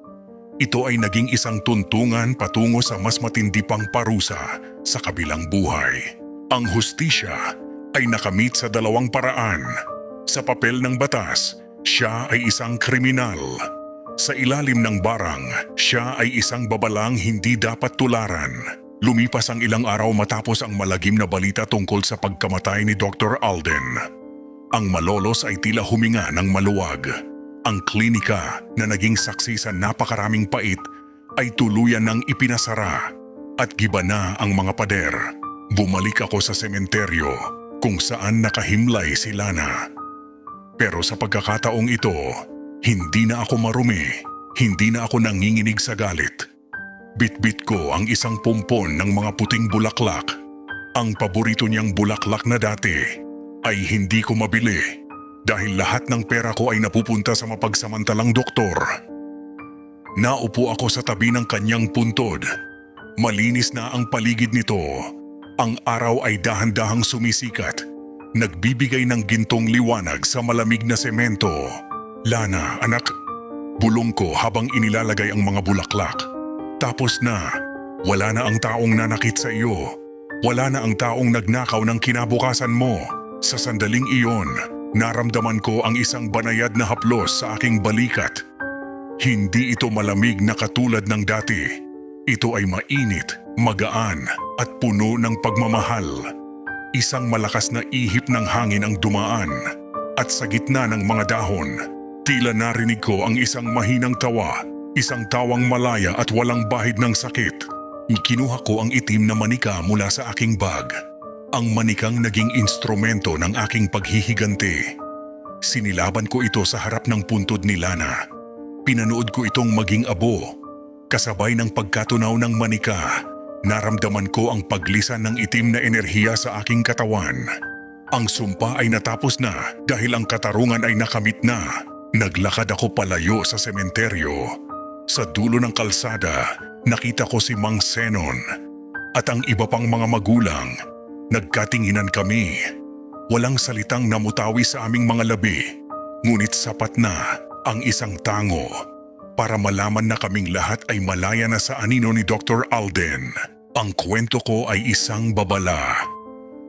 Ito ay naging isang tuntungan patungo sa mas matindi pang parusa sa kabilang buhay. Ang hustisya ay nakamit sa dalawang paraan. Sa papel ng batas, siya ay isang kriminal. Sa ilalim ng barang, siya ay isang babalang hindi dapat tularan. Lumipas ang ilang araw matapos ang malagim na balita tungkol sa pagkamatay ni Dr. Alden. Ang Malolos ay tila huminga ng maluwag. Ang klinika na naging saksi sa napakaraming pait ay tuluyan ng ipinasara at giba na ang mga pader. Bumalik ako sa sementeryo kung saan nakahimlay si Lana. Pero sa pagkakataong ito, hindi na ako marumi, hindi na ako nanginginig sa galit. Bitbit ko ang isang pumpon ng mga puting bulaklak. Ang paborito niyang bulaklak na dati ay hindi ko mabili dahil lahat ng pera ko ay napupunta sa mapagsamantalang doktor. Naupo ako sa tabi ng kanyang puntod. Malinis na ang paligid nito. Ang araw ay dahan-dahang sumisikat, nagbibigay ng gintong liwanag sa malamig na semento. Lana, anak, bulong ko habang inilalagay ang mga bulaklak. Tapos na, wala na ang taong nanakit sa iyo. Wala na ang taong nagnakaw ng kinabukasan mo. Sa sandaling iyon, naramdaman ko ang isang banayad na haplos sa aking balikat. Hindi ito malamig na katulad ng dati. Ito ay mainit, magaan at puno ng pagmamahal. Isang malakas na ihip ng hangin ang dumaan at sa gitna ng mga dahon, Tila narinig ko ang isang mahinang tawa, isang tawang malaya at walang bahid ng sakit. Kinuha ko ang itim na manika mula sa aking bag. Ang manikang naging instrumento ng aking paghihiganti. Sinilaban ko ito sa harap ng puntod ni Lana. Pinanood ko itong maging abo. Kasabay ng pagkatunaw ng manika, naramdaman ko ang paglisan ng itim na enerhiya sa aking katawan. Ang sumpa ay natapos na dahil ang katarungan ay nakamit na. Naglakad ako palayo sa sementeryo. Sa dulo ng kalsada, nakita ko si Mang Zenon at ang iba pang mga magulang. Nagkatinginan kami. Walang salitang namutawi sa aming mga labi, ngunit sapat na ang isang tango para malaman na kaming lahat ay malaya na sa anino ni Dr. Alden. Ang kwento ko ay isang babala.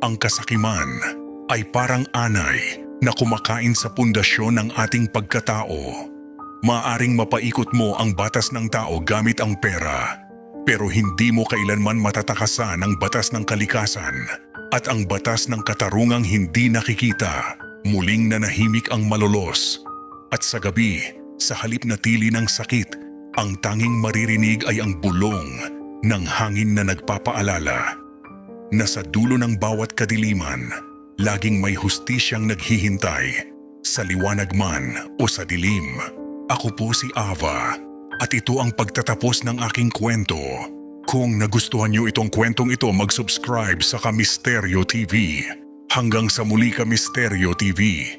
Ang kasakiman ay parang anay na kumakain sa pundasyon ng ating pagkatao. Maaring mapaikot mo ang batas ng tao gamit ang pera, pero hindi mo kailanman matatakasan ang batas ng kalikasan. At ang batas ng katarungang hindi nakikita, muling nanahimik ang malolos. At sa gabi, sa halip na tili ng sakit, ang tanging maririnig ay ang bulong ng hangin na nagpapaalala na sa dulo ng bawat kadiliman, laging may hustisyang naghihintay, sa liwanag man o sa dilim. Ako po si Ava at ito ang pagtatapos ng aking kwento. Kung nagustuhan niyo itong kwentong ito, mag-subscribe sa Kamisteryo TV. Hanggang sa muli, Kamisteryo TV.